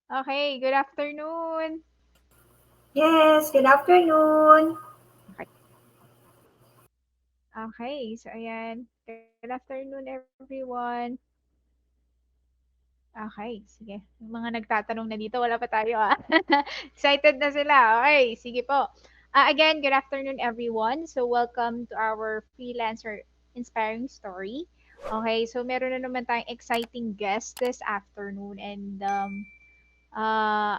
Okay, good afternoon. Yes, good afternoon. Okay. Okay, so ayan. Good afternoon, everyone. Okay, sige. Yung mga nagtatanong na dito, wala pa tayo ah. Excited na sila. Okay, sige po. Again, good afternoon, everyone. So, welcome to our freelancer inspiring story. Okay, so meron na naman tayong exciting guest this afternoon and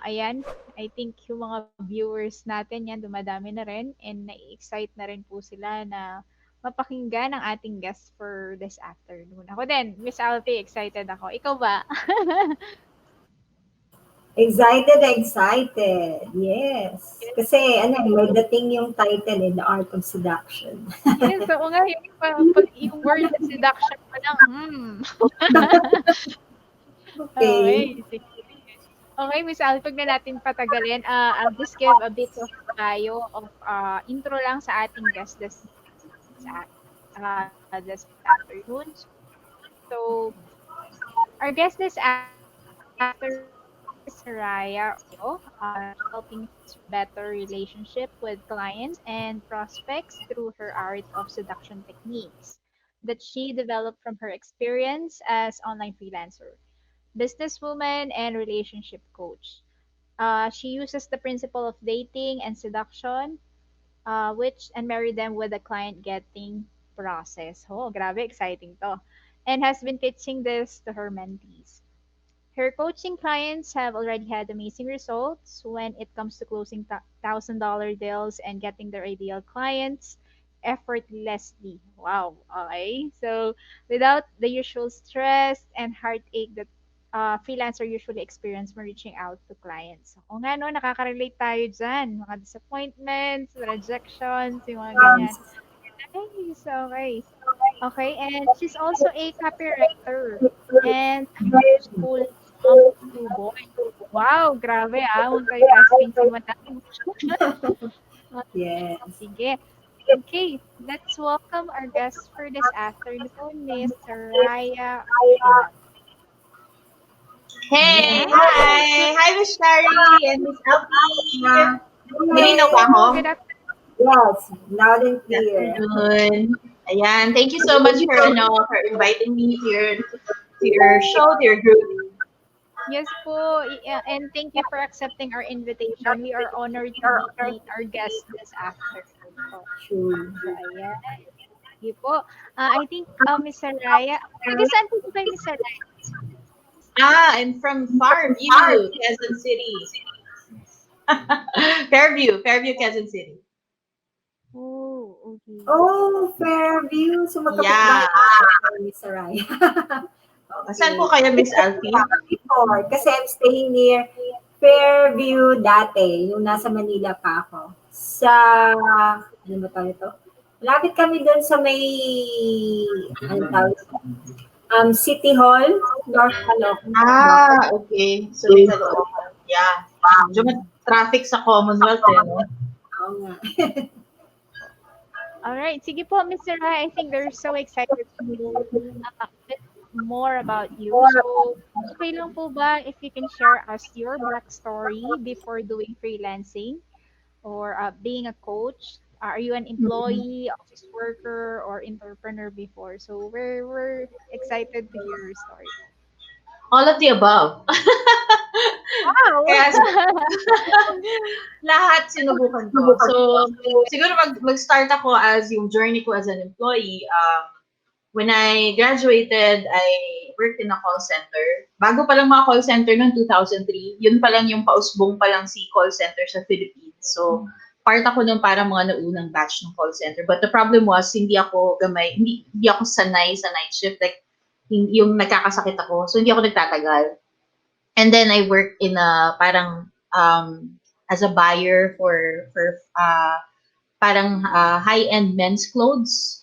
ayan, I think yung mga viewers natin yan, dumadami na rin and nai-excite na rin po sila na mapakinggan ang ating guest for this afternoon. Ako din, Miss Alfie, excited ako. Ikaw ba? Excited, excited. Yes. Kasi may dating yung title The Art of Seduction. Yes, oo nga, yung word seduction pa lang, Okay. Okay, sige. Okay, Miss Alfie, wag na natin patagalin. I'll just give a bit of bio of intro lang sa ating guest this afternoon. So, our guest this afternoon is Sariah, helping better relationship with clients and prospects through her art of seduction techniques that she developed from her experience as online freelancer, businesswoman, and relationship coach. She uses the principle of dating and seduction, which and marry them with the client getting process. Oh, grabe, exciting to. And has been teaching this to her mentees. Her coaching clients have already had amazing results when it comes to closing $1,000 deals and getting their ideal clients effortlessly. Wow. Okay. So, without the usual stress and heartache that freelancer usually experience when reaching out to clients. O nga, no, nakaka-relate tayo dyan. Mga disappointments, rejections, yung mga ganyan. Um, Nice. Okay. Okay. And she's also a copywriter and school mom of two boys. Wow, grabe multitasking si madam. yes. Sige. Okay, let's welcome our guest for this afternoon, Miss Sariah. Hey! Hi. Hi! Hi, Miss Shari and Miss Alfie! Malinaw ba Hey. ako? Good afternoon. Yes, loud and Good clear. afternoon. Ayan, thank you so much for inviting me here to your show, to your group. Yes po, and thank you for accepting our invitation. We are honored to be our guest this afternoon po. True. So, ayan. Sige po. I think, Miss Saraya, taga saan po ba kayo, Miss Saraya? I'm from Fairview, Quezon City. Fairview, Quezon City. Oh, okay. Oh, Fairview. So magkapit-bahay Yeah. ni Sariah. Saan po Okay. kayo, Miss Alfie? Before, kasi I'm staying near Fairview dati, yung nasa Manila pa ako. Sa, ano ba tawag ito? Malapit kami doon sa may, ano tawag ito? City Hall, North Caloocan. Okay. So, sa loob. Yeah. Medyo traffic sa Commonwealth, no? Oo nga. All right. Sige po, Miss Saraya, I think they're so excited to know a bit more about you. So, okay lang po ba if you can share us your backstory before doing freelancing or being a coach? Are you an employee, office worker, or entrepreneur before? So, we're excited to hear your story. All of the above. Wow! Kaya lahat sinubukan ko. So, siguro mag-start ako as yung journey ko as an employee. When I graduated, I worked in a call center. Bago pa lang mga call center noong 2003, yun pa lang yung pausbong pa lang si call center sa Philippines. So, part ako nung parang mga naunang batch ng call center. But the problem was, hindi ako sanay sa night shift. Like, yung nagkakasakit ako. So, hindi ako nagtatagal. And then I worked in a parang as a buyer for parang high-end men's clothes.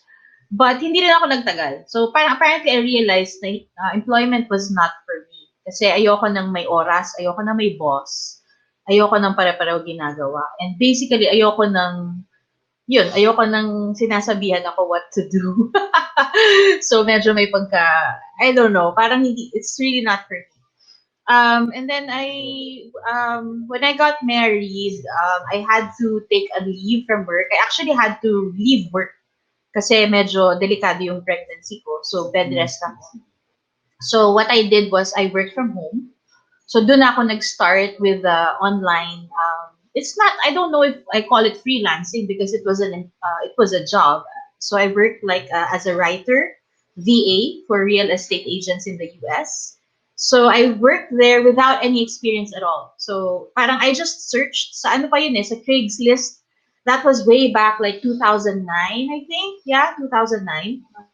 But hindi rin ako nagtagal. So parang apparently I realized na employment was not for me. Kasi ayoko ng may oras, ayoko ng may boss, ayoko ng pare-pareho ginagawa. And basically ayoko ng sinasabihan ako what to do. So medyo may I don't know, parang hindi, it's really not for me. And then when I got married, I had to take a leave from work. I actually had to leave work kasi medyo delikado yung pregnancy ko. So, bed rest ako. So, what I did was I worked from home. So, doon ako nag-start with online. It's not, I don't know if I call it freelancing because it was a job. So, I worked like as a writer, VA for real estate agents in the US. So, I worked there without any experience at all. So, parang I just searched sa ano pa yun sa Craigslist. That was way back like 2009, I think. Yeah, 2009.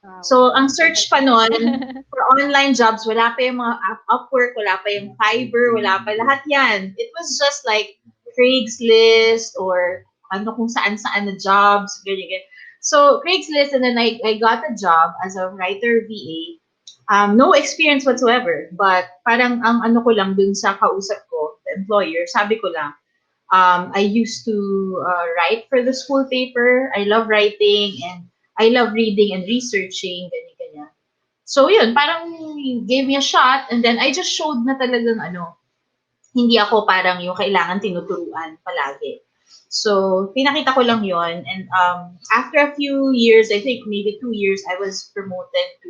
Wow. So, ang Matagal search pa na. noon for online jobs, wala pa yung mga Upwork, wala pa yung Fiverr, wala pa lahat yan. It was just like Craigslist or ano kung saan-saan na jobs, ganyan, ganyan. So, Craigslist, and then I got a job as a writer VA. No experience whatsoever, but parang ang ano ko lang dun sa kausap ko, the employer, sabi ko lang, I used to write for the school paper. I love writing and I love reading and researching, ganyan, ganyan. So yun, parang gave me a shot and then I just showed na talagang hindi ako parang yung kailangan tinuturuan palagi. So, pinakita ko lang yon and after a few years, I think maybe 2 years, I was promoted to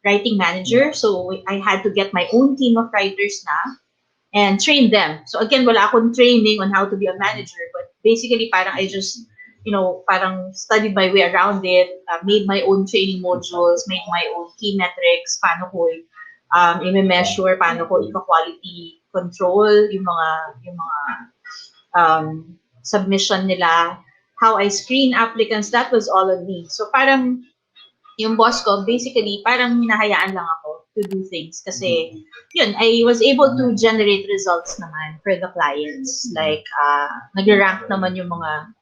writing manager. So, I had to get my own team of writers na and train them. So again, wala akong training on how to be a manager, but basically parang I just, parang studied my way around it, made my own training modules, made my own key metrics, paano ko i-measure, paano ko i-quality control yung mga submission nila, how I screen applicants, that was all on me. So parang yung boss ko, basically, parang hinahayaan lang ako to do things. Kasi, yun, I was able to generate results naman for the clients. Like, nag-rank naman yung mga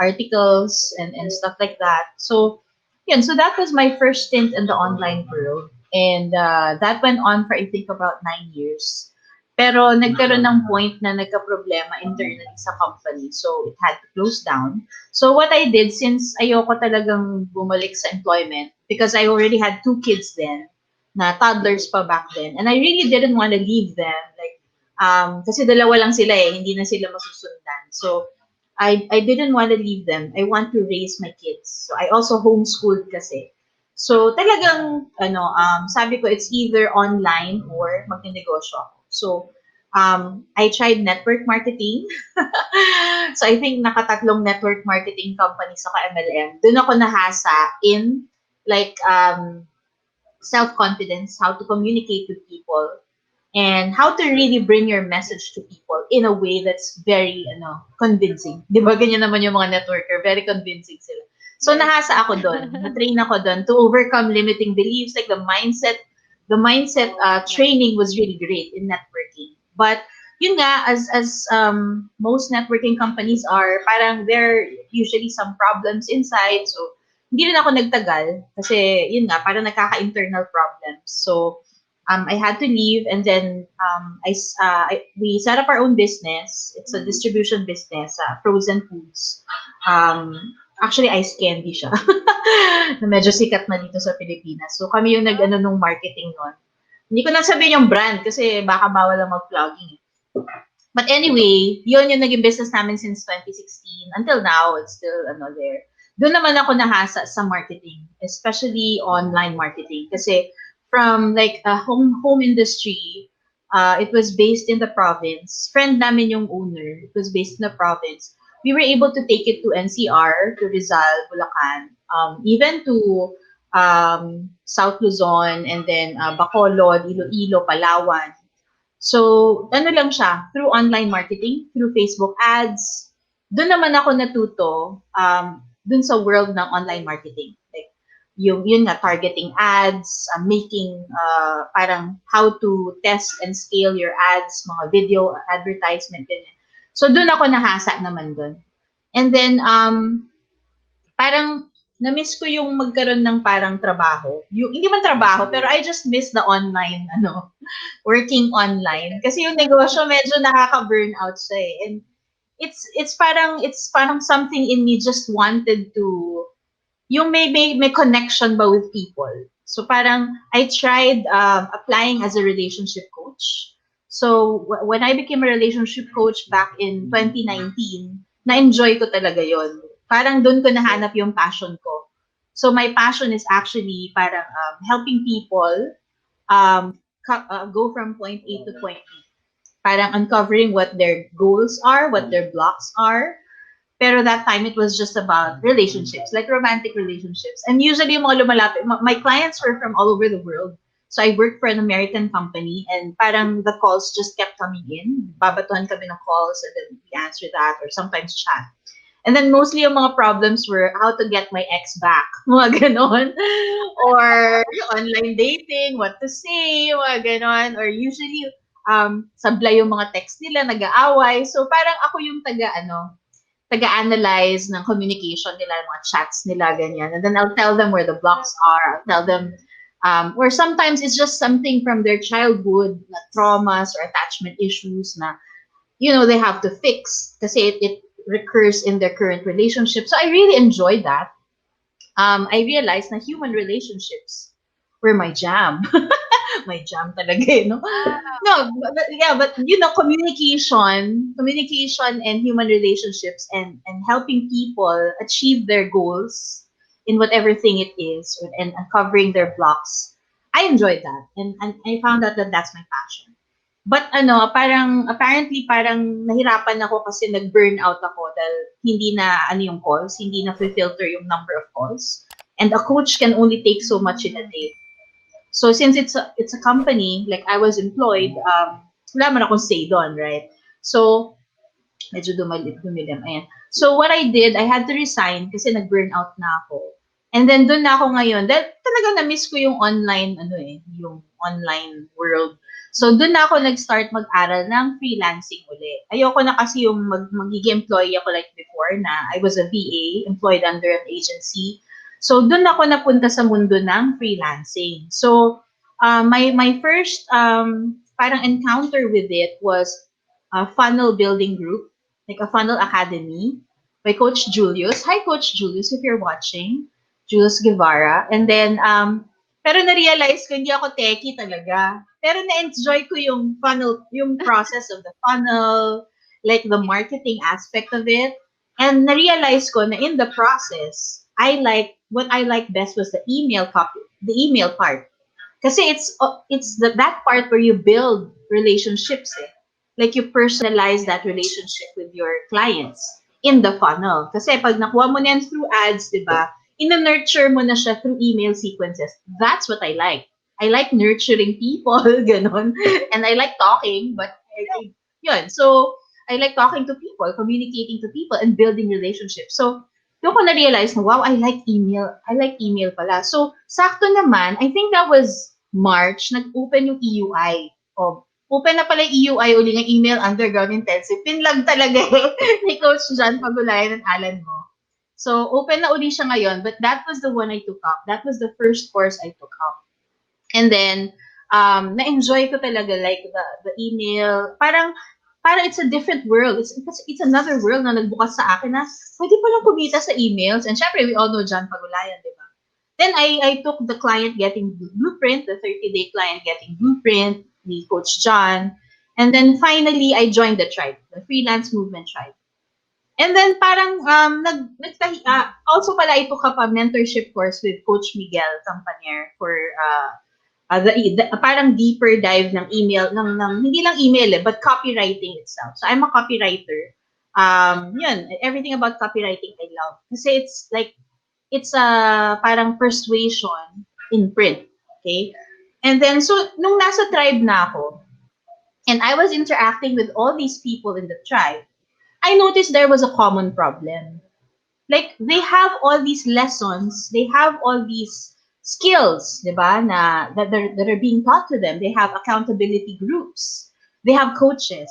articles and stuff like that. So, yun, so that was my first stint in the online world. And that went on for, I think, about 9 years. Pero nagkaroon ng point na nagka-problema internally sa company. So, it had to close down. So, what I did, since ayoko talagang bumalik sa employment, because I already had 2 kids then, na toddlers pa back then, and I really didn't want to leave them. Like, kasi dalawa lang sila hindi na sila masusundan. So, I didn't want to leave them. I want to raise my kids. So, I also homeschooled kasi. So, talagang, sabi ko, it's either online or magnegosyo ako. So, I tried network marketing. So, I think nakatatlong network marketing company sa MLM. Doon ako nahasa in, like, self-confidence, how to communicate with people, and how to really bring your message to people in a way that's very convincing. Di ba ganyan naman yung mga networker, very convincing sila. So nahasa ako doon, na-train ako doon to overcome limiting beliefs, like the mindset training was really great in networking. But yun nga, as most networking companies are, parang there are usually some problems inside. So hindi rin ako nagtagal kasi yun nga, parang nakaka-internal problems. So I had to leave, and then we set up our own business. It's a distribution business, frozen foods. Actually, ice candy siya. Na medyo sikat na dito sa Pilipinas. So kami yung nag-ano nung marketing nun. Hindi ko na sabihin yung brand kasi baka bawal lang mag-vlogging. But anyway, yun yung naging business namin since 2016. Until now, it's still there. Doon naman ako nahasa sa marketing, especially online marketing. Kasi from like a home industry, it was based in the province. Friend namin yung owner. It was based in the province. We were able to take it to NCR, to Rizal, Bulacan, even to South Luzon, and then Bacolod, Iloilo, Palawan. So, ano lang siya, through online marketing, through Facebook ads. Doon naman ako natuto, doon sa world ng online marketing. Like, yun nga, targeting ads, making, parang how to test and scale your ads, mga video advertisement, ganyan. So, doon ako nahasa naman doon. And then, parang, na-miss ko yung magkaroon ng parang trabaho. Hindi man trabaho, pero I just miss the online, working online. Kasi yung negosyo medyo nakaka-burnout siya eh. And it's parang something in me just wanted to, yung may connection ba with people. So parang I tried applying as a relationship coach. So when I became a relationship coach back in 2019, na-enjoy ko talaga yon. Parang doon ko nahanap yung passion ko. So my passion is actually parang helping people go from point A to point B. Parang uncovering what their goals are, what their blocks are. Pero that time, it was just about relationships, like romantic relationships. And usually, yung mga lumalapit, my clients were from all over the world. So I worked for an American company and parang the calls just kept coming in. Babatuhan kami ng calls and then we answer that or sometimes chat. And then mostly yung mga problems were how to get my ex back, mga ganon. Or yung online dating, what to say, mga ganon. Or usually, sablay yung mga text nila, nag-aaway. So parang ako yung taga-analyze ng communication nila, mga chats nila, ganyan. And then I'll tell them where the blocks are. I'll tell them, or sometimes it's just something from their childhood, na traumas or attachment issues na, they have to fix kasi it recurs in their current relationship. So I really enjoyed that. I realized na human relationships were my jam. My jam talaga, no? No, but communication and human relationships and helping people achieve their goals in whatever thing it is and uncovering their blocks. I enjoyed that and I found out that that's my passion. But parang apparently parang nahirapan ako kasi nag-burnout ako dahil hindi na yung calls, hindi na filter yung number of calls. And a coach can only take so much in a day. So since it's a company, like I was employed, wala man akong say doon, right? So medyo dumilim. Ayan. So what I did, I had to resign kasi nag-burnout na ako. And then doon na ako ngayon. Dahil talagang na-miss ko yung online, yung online world. So doon na ako nag-start mag-aral ng freelancing uli. Ayoko na kasi yung magiging employee ako like before na I was a VA, employed under an agency. So doon ako napunta sa mundo ng freelancing. So my first parang encounter with it was a funnel building group, like a funnel academy by Coach Julius. Hi, Coach Julius, if you're watching. Julius Guevara. And then, pero na-realize ko, hindi ako techie talaga. Pero na-enjoy ko yung funnel, yung process of the funnel, like the marketing aspect of it. And na-realize ko na in the process, what I like best was the email copy, the email part. Kasi it's that part where you build relationships eh. Like you personalize that relationship with your clients in the funnel. Kasi pag nakuha mo na yan through ads, di ba? Ina-nurture mo na siya through email sequences. That's what I like. I like nurturing people, ganon. And I like talking, but yun. So, I like talking to people, communicating to people, and building relationships. So, doon ko na-realize na, wow, I like email. I like email pala. So, sakto naman, I think that was March, nag-open yung EUI. O, open na pala yung EUI, uli ng email underground intensive. Pinlag talaga ni Coach John Pagulayan and Alan mo. So, open na uli siya ngayon, but that was the one I took up. That was the first course I took up. And then, na-enjoy ko talaga, like, the email. Parang it's a different world. It's another world na nagbukas sa akin na pwede palang kumita sa emails. And syempre, we all know John Pagulayan, di ba? Then, I took the client getting blueprint, the 30-day client getting blueprint, ni Coach John. And then, finally, I joined the tribe, the freelance movement tribe. And then parang also pala I took up a mentorship course with Coach Miguel Campanier for the parang deeper dive ng email ng hindi lang email but copywriting itself. So I'm a copywriter. Yun, everything about copywriting I love. Kasi it's a parang persuasion in print, okay? And then so nung nasa tribe na ako and I was interacting with all these people in the tribe, I noticed there was a common problem. Like, they have all these lessons, they have all these skills, di ba, that are being taught to them. They have accountability groups. They have coaches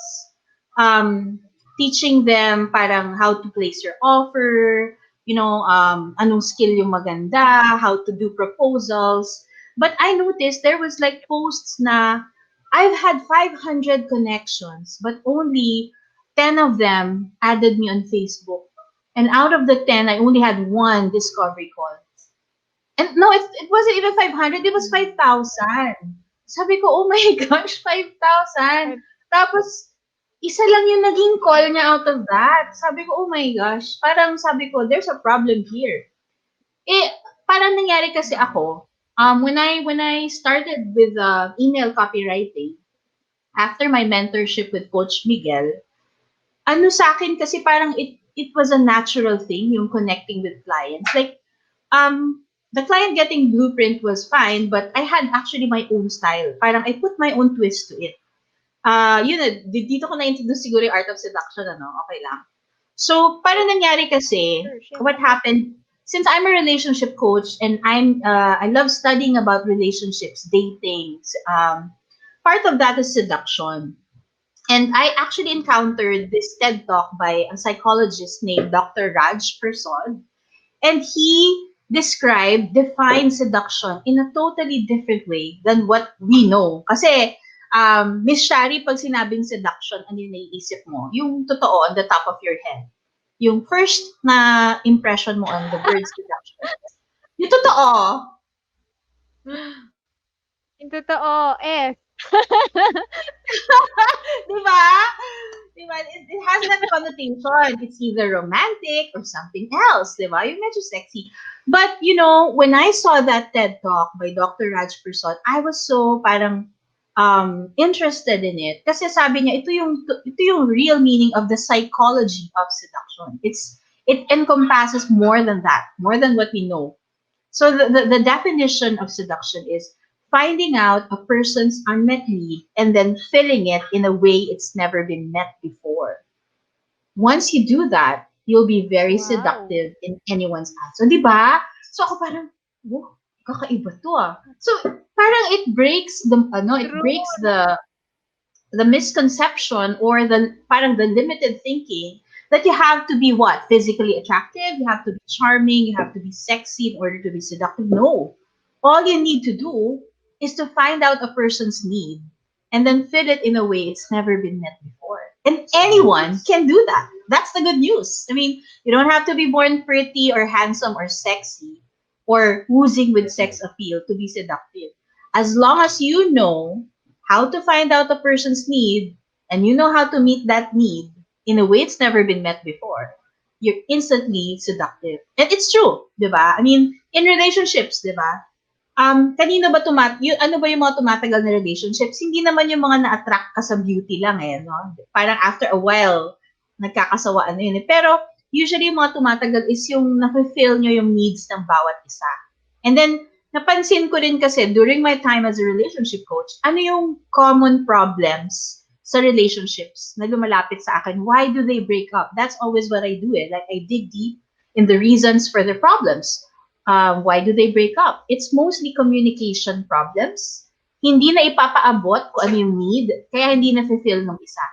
teaching them parang how to place your offer, anong skill yung maganda, how to do proposals. But I noticed there was like posts na I've had 500 connections, but only 10 of them added me on Facebook. And out of the 10, I only had one discovery call. And no, it wasn't even 500, it was 5,000. Sabi ko, oh my gosh, 5,000. Five. Tapos, isa lang yung naging call niya out of that. Sabi ko, oh my gosh. Parang sabi ko, there's a problem here. Eh, parang nangyari kasi ako, when I started with email copywriting, after my mentorship with Coach Miguel, ano sa akin kasi parang it was a natural thing, yung connecting with clients. Like, the client getting blueprint was fine, but I had actually my own style. Parang I put my own twist to it. Yun na, dito ko na-introduce siguro yung Art of Seduction, ano, okay lang. So, parang nangyari kasi, Sure, sure. what happened, since I'm a relationship coach and I love studying about relationships, dating, part of that is seduction. And I actually encountered this TED Talk by a psychologist named Dr. Raj Persod. And he defined seduction in a totally different way than what we know. Kasi, Miss Shari, pag sinabing seduction, ano yung naiisip mo? Yung totoo on the top of your head. Yung first na impression mo on the word seduction. Yung totoo. Yung totoo, S. Diba? Diba? It has that connotation. It's either romantic or something else. Diba? Yung medyo sexy. But, you know, when I saw that TED Talk by Dr. Raj Persod, I was so parang interested in it. Kasi sabi niya, ito yung real meaning of the psychology of seduction. It encompasses more than that, more than what we know. So the definition of seduction is finding out a person's unmet need and then filling it in a way it's never been met before. Once you do that, you'll be very Wow. seductive in anyone's eyes. So, di ba? So, ako parang, wow, kakaiba to ah. So, parang it breaks True. the misconception or the limited thinking that you have to be what? Physically attractive, you have to be charming, you have to be sexy in order to be seductive. No. All you need to do is to find out a person's need and then fit it in a way it's never been met before. And anyone can do that. That's the good news. I mean, you don't have to be born pretty or handsome or sexy or oozing with sex appeal to be seductive. As long as you know how to find out a person's need and you know how to meet that need in a way it's never been met before, you're instantly seductive. And it's true, di ba? I mean, in relationships, di ba? Kanino ba ano ba yung mga tumatagal na relationships? Hindi naman yung mga na-attract ka sa beauty lang eh, no? Parang after a while, nagkakasawaan na yun eh. Pero usually yung mga tumatagal is yung na-fulfill nyo yung needs ng bawat isa. And then, napansin ko rin kasi during my time as a relationship coach, ano yung common problems sa relationships na lumalapit sa akin? Why do they break up? That's always what I do eh. Like, I dig deep in the reasons for their problems. Why do they break up? It's mostly communication problems. Hindi na ipapaabot kung ano yung need, kaya hindi na-fulfill ng isa.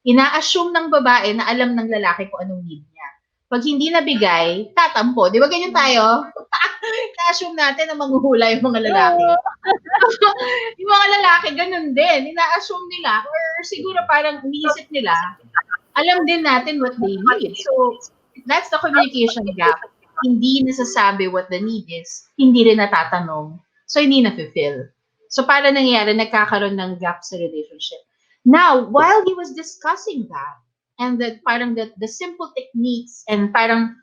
Ina-assume ng babae na alam ng lalaki kung anong need niya. Pag hindi nabigay, tatampo. Di ba ganyan tayo? Na-assume natin na manghuhula yung mga lalaki. Yung mga lalaki, ganun din. Ina-assume nila, or siguro parang iniisip nila, alam din natin what they need. So, that's the communication gap. Hindi nasasabi what the need is, hindi rin natatanong, so hindi na-fulfill. So para nangyayari, nagkakaroon ng gap sa relationship. Now, while he was discussing that, and that parang the simple techniques, and parang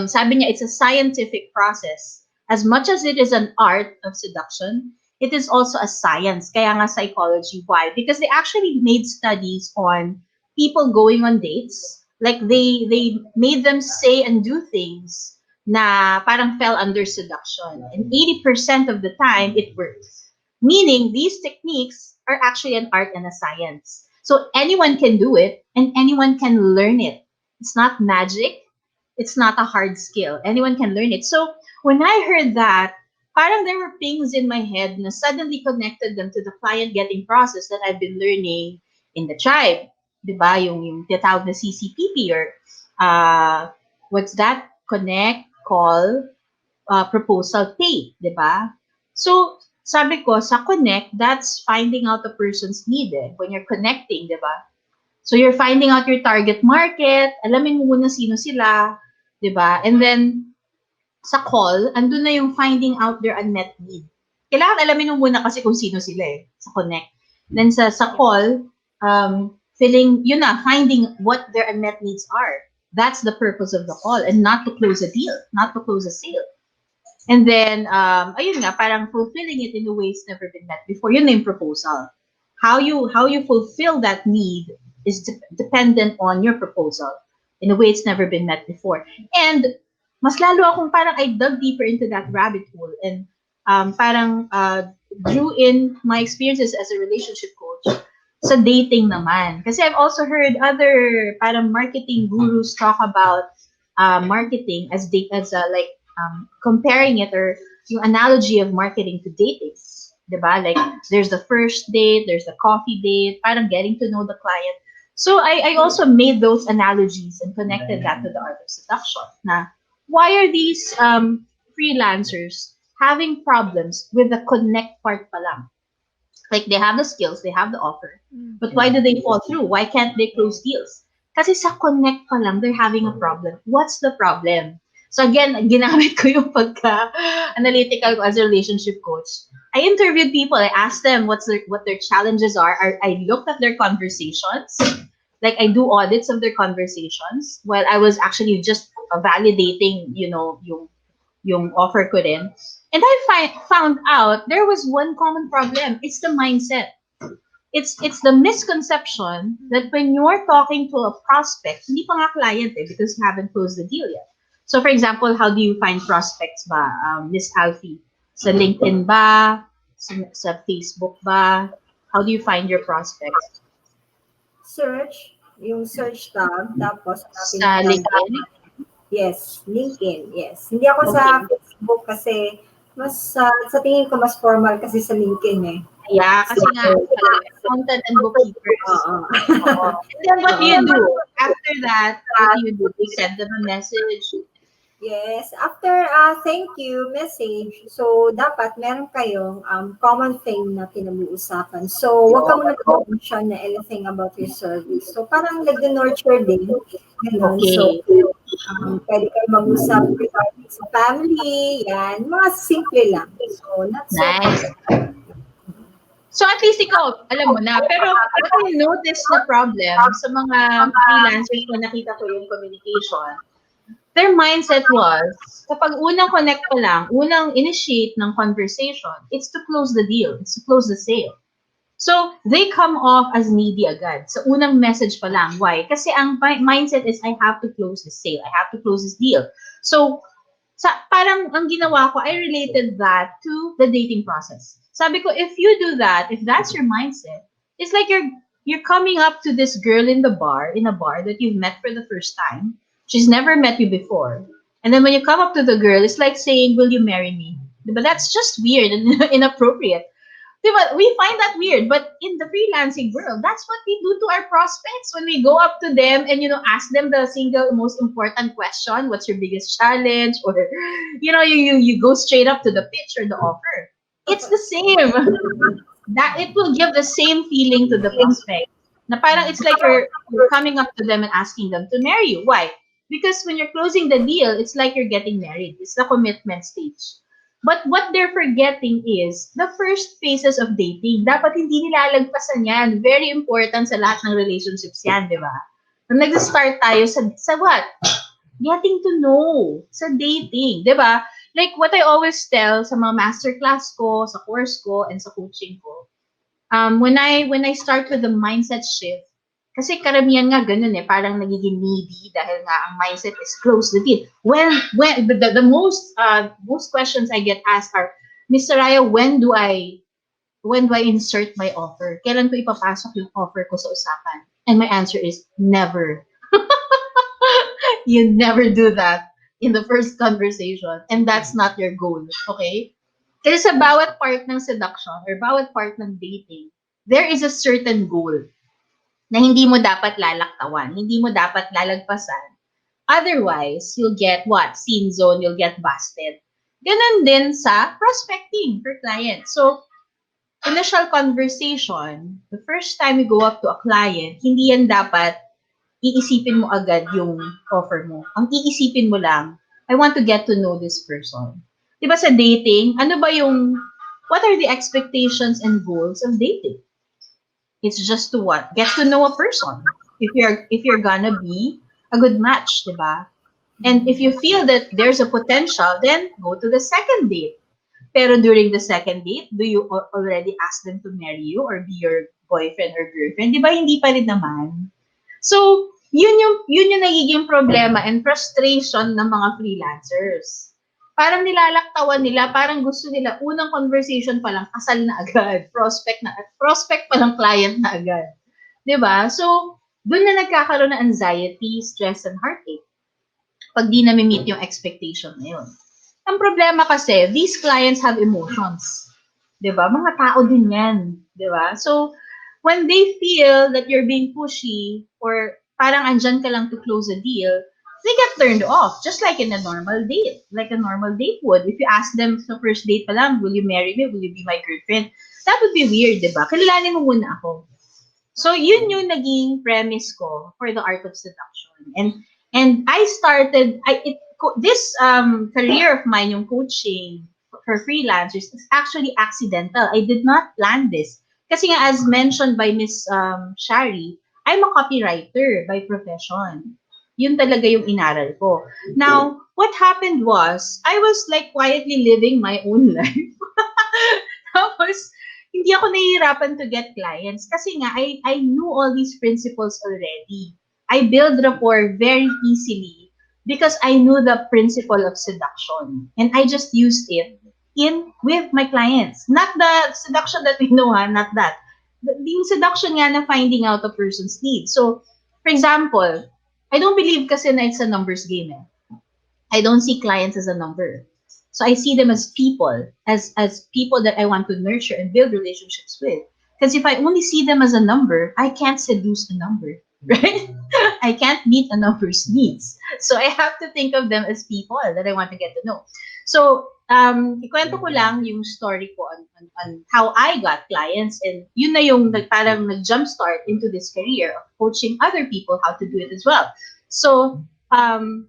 sabi niya, it's a scientific process. As much as it is an art of seduction, it is also a science. Kaya nga psychology. Why? Because they actually made studies on people going on dates. Like they made them say and do things na parang fell under seduction. And 80% of the time, it works. Meaning, these techniques are actually an art and a science. So anyone can do it, and anyone can learn it. It's not magic. It's not a hard skill. Anyone can learn it. So when I heard that, parang there were things in my head na suddenly connected them to the client getting process that I've been learning in the tribe. Diba? Yung tinatawag na CCPP or what's that? Connect, call, proposal, pay. Diba? So, sabi ko, sa connect, that's finding out a person's need eh, when you're connecting, diba? So, you're finding out your target market, alamin mo muna sino sila, diba? And then, sa call, andun na yung finding out their unmet need. kailangan alamin mo muna kasi kung sino sila sa connect. Then sa call, finding what their unmet needs are. That's the purpose of the call, and not to close a deal, not to close a sale. And then, ayun nga, parang fulfilling it in a way it's never been met before. Yun na yung proposal. How you fulfill that need is dependent on your proposal in a way it's never been met before. And mas lalo akong parang I dug deeper into that rabbit hole and parang drew in my experiences as a relationship coach sa dating naman. Kasi I've also heard other parang marketing gurus talk about marketing as comparing it or yung analogy of marketing to dating. Diba? Like, there's the first date, there's the coffee date, parang getting to know the client. So I also made those analogies and connected that to the art of seduction. Na, why are these freelancers having problems with the connect part pa lang? Like, they have the skills, they have the offer, but why do they fall through? Why can't they close deals? Kasi sa connect pa lang, they're having a problem. What's the problem? So again, ginamit ko yung pagka-analytical as a relationship coach. I interviewed people. I asked them what their challenges are. I looked at their conversations. Like, I do audits of their conversations while I was actually just validating, yung offer ko din. And I found out there was one common problem. It's the mindset. It's the misconception that when you're talking to a prospect, hindi pa nga client because you haven't closed the deal yet. So for example, how do you find prospects ba, Miss Alfie? Sa LinkedIn ba? Sa Facebook ba? How do you find your prospects? Search, yung search tab, tapos Sa LinkedIn? Yes, LinkedIn, yes. Hindi ako sa Facebook kasi sa tingin ko mas formal kasi sa LinkedIn eh. Yeah, kasi nga, accountant and bookkeepers. And then what do you do? After that, what do you do? You send them a message? Yes, after thank you message, so dapat meron kayong common thing na pinag-uusapan. So, wag ka muna mag-mention na anything about your service. So, parang nag-nurture din. Ganun. Okay. So, pwede kayo mag-usap regarding sa family, yan. Mga simple lang. So, not so nice. So at least ikaw, alam mo na. Pero what I noticed na problem sa mga freelancers na nakita ko yung communication, their mindset was, kapag unang connect pa lang, unang initiate ng conversation, it's to close the deal, it's to close the sale. So they come off as needy agad. Sa unang message pa lang. Why? Kasi ang mindset is, I have to close this sale, I have to close this deal. So parang ang ginawa ko, I related that to the dating process. Sabi ko, if you do that, if that's your mindset, it's like you're coming up to this girl in a bar that you've met for the first time. She's never met you before. And then when you come up to the girl, it's like saying, will you marry me? But that's just weird and inappropriate. But we find that weird. But in the freelancing world, that's what we do to our prospects when we go up to them and, ask them the single most important question, what's your biggest challenge? Or, you go straight up to the pitch or the offer. It's the same. That it will give the same feeling to the prospect. Na parang it's like you're coming up to them and asking them to marry you. Why? Because when you're closing the deal, it's like you're getting married. It's the commitment stage. But what they're forgetting is the first phases of dating. Dapat hindi nilalagpasan yan. Very important sa lahat ng relationships yan, di ba? Nung nag-start tayo sa what? Getting to know. Sa dating, di ba? Like what I always tell sa mga masterclass ko, sa course ko, and sa coaching ko, when I start with the mindset shift, kasi karamihan nga ganun parang nagiging needy dahil nga ang mindset is close the deal. When the most questions I get asked are, Miss Sariah, when do I insert my offer? Kailan ko ipapasok yung offer ko sa usapan? And my answer is never. You never do that in the first conversation, and that's not your goal, okay? Kasi sa bawat part ng seduction or bawat part ng dating, there is a certain goal na hindi mo dapat lalaktawan, hindi mo dapat lalagpasan. Otherwise, you'll get what? Scene zone, you'll get busted. Ganun din sa prospecting for clients. So, initial conversation, the first time you go up to a client, hindi yan dapat iisipin mo agad yung offer mo. Ang iisipin mo lang, I want to get to know this person. Diba sa dating, ano ba yung what are the expectations and goals of dating? It's just to what? Get to know a person. If you're gonna be a good match, diba? And if you feel that there's a potential, then go to the second date. Pero during the second date, do you already ask them to marry you or be your boyfriend or girlfriend? Di ba hindi pa rin naman? So, yun yung nagiging problema and frustration ng mga freelancers. Parang nilalaktawan nila, parang gusto nila, unang conversation pa lang, kasal na agad. Prospect pa lang client na agad. 'Di ba? So, doon na nagkakaroon ng anxiety, stress, and heartache pag di na meet yung expectation na yun. Ang problema kasi, these clients have emotions. 'Di ba? Mga tao din yan. 'Di ba? So, when they feel that you're being pushy or parang andyan ka lang to close a deal, they get turned off. Just like in a normal date. Like a normal date would. If you ask them sa first date pa lang, will you marry me? Will you be my girlfriend? That would be weird, 'di ba? Kilalanin mo muna ako. So, yun yung naging premise ko for the Art of Seduction. And I started, this career of mine, yung coaching for freelancers, is actually accidental. I did not plan this. Kasi nga, as mentioned by Miss Shari, I'm a copywriter by profession. Yun talaga yung inaral ko. Now, what happened was, I was like quietly living my own life. Tapos, hindi ako nahihirapan to get clients kasi nga, I knew all these principles already. I build rapport very easily because I knew the principle of seduction. And I just used it with my clients. Not the seduction that we know, not that. The seduction nga na finding out a person's needs. So, for example, I don't believe kasi na it's a numbers game. I don't see clients as a number. So I see them as people, as people that I want to nurture and build relationships with. Because if I only see them as a number, I can't seduce a number, right? I can't meet a number's needs. So I have to think of them as people that I want to get to know. So, ikwento ko lang yung story ko on how I got clients, and yun na yung parang nag-jumpstart into this career of coaching other people how to do it as well. So, doon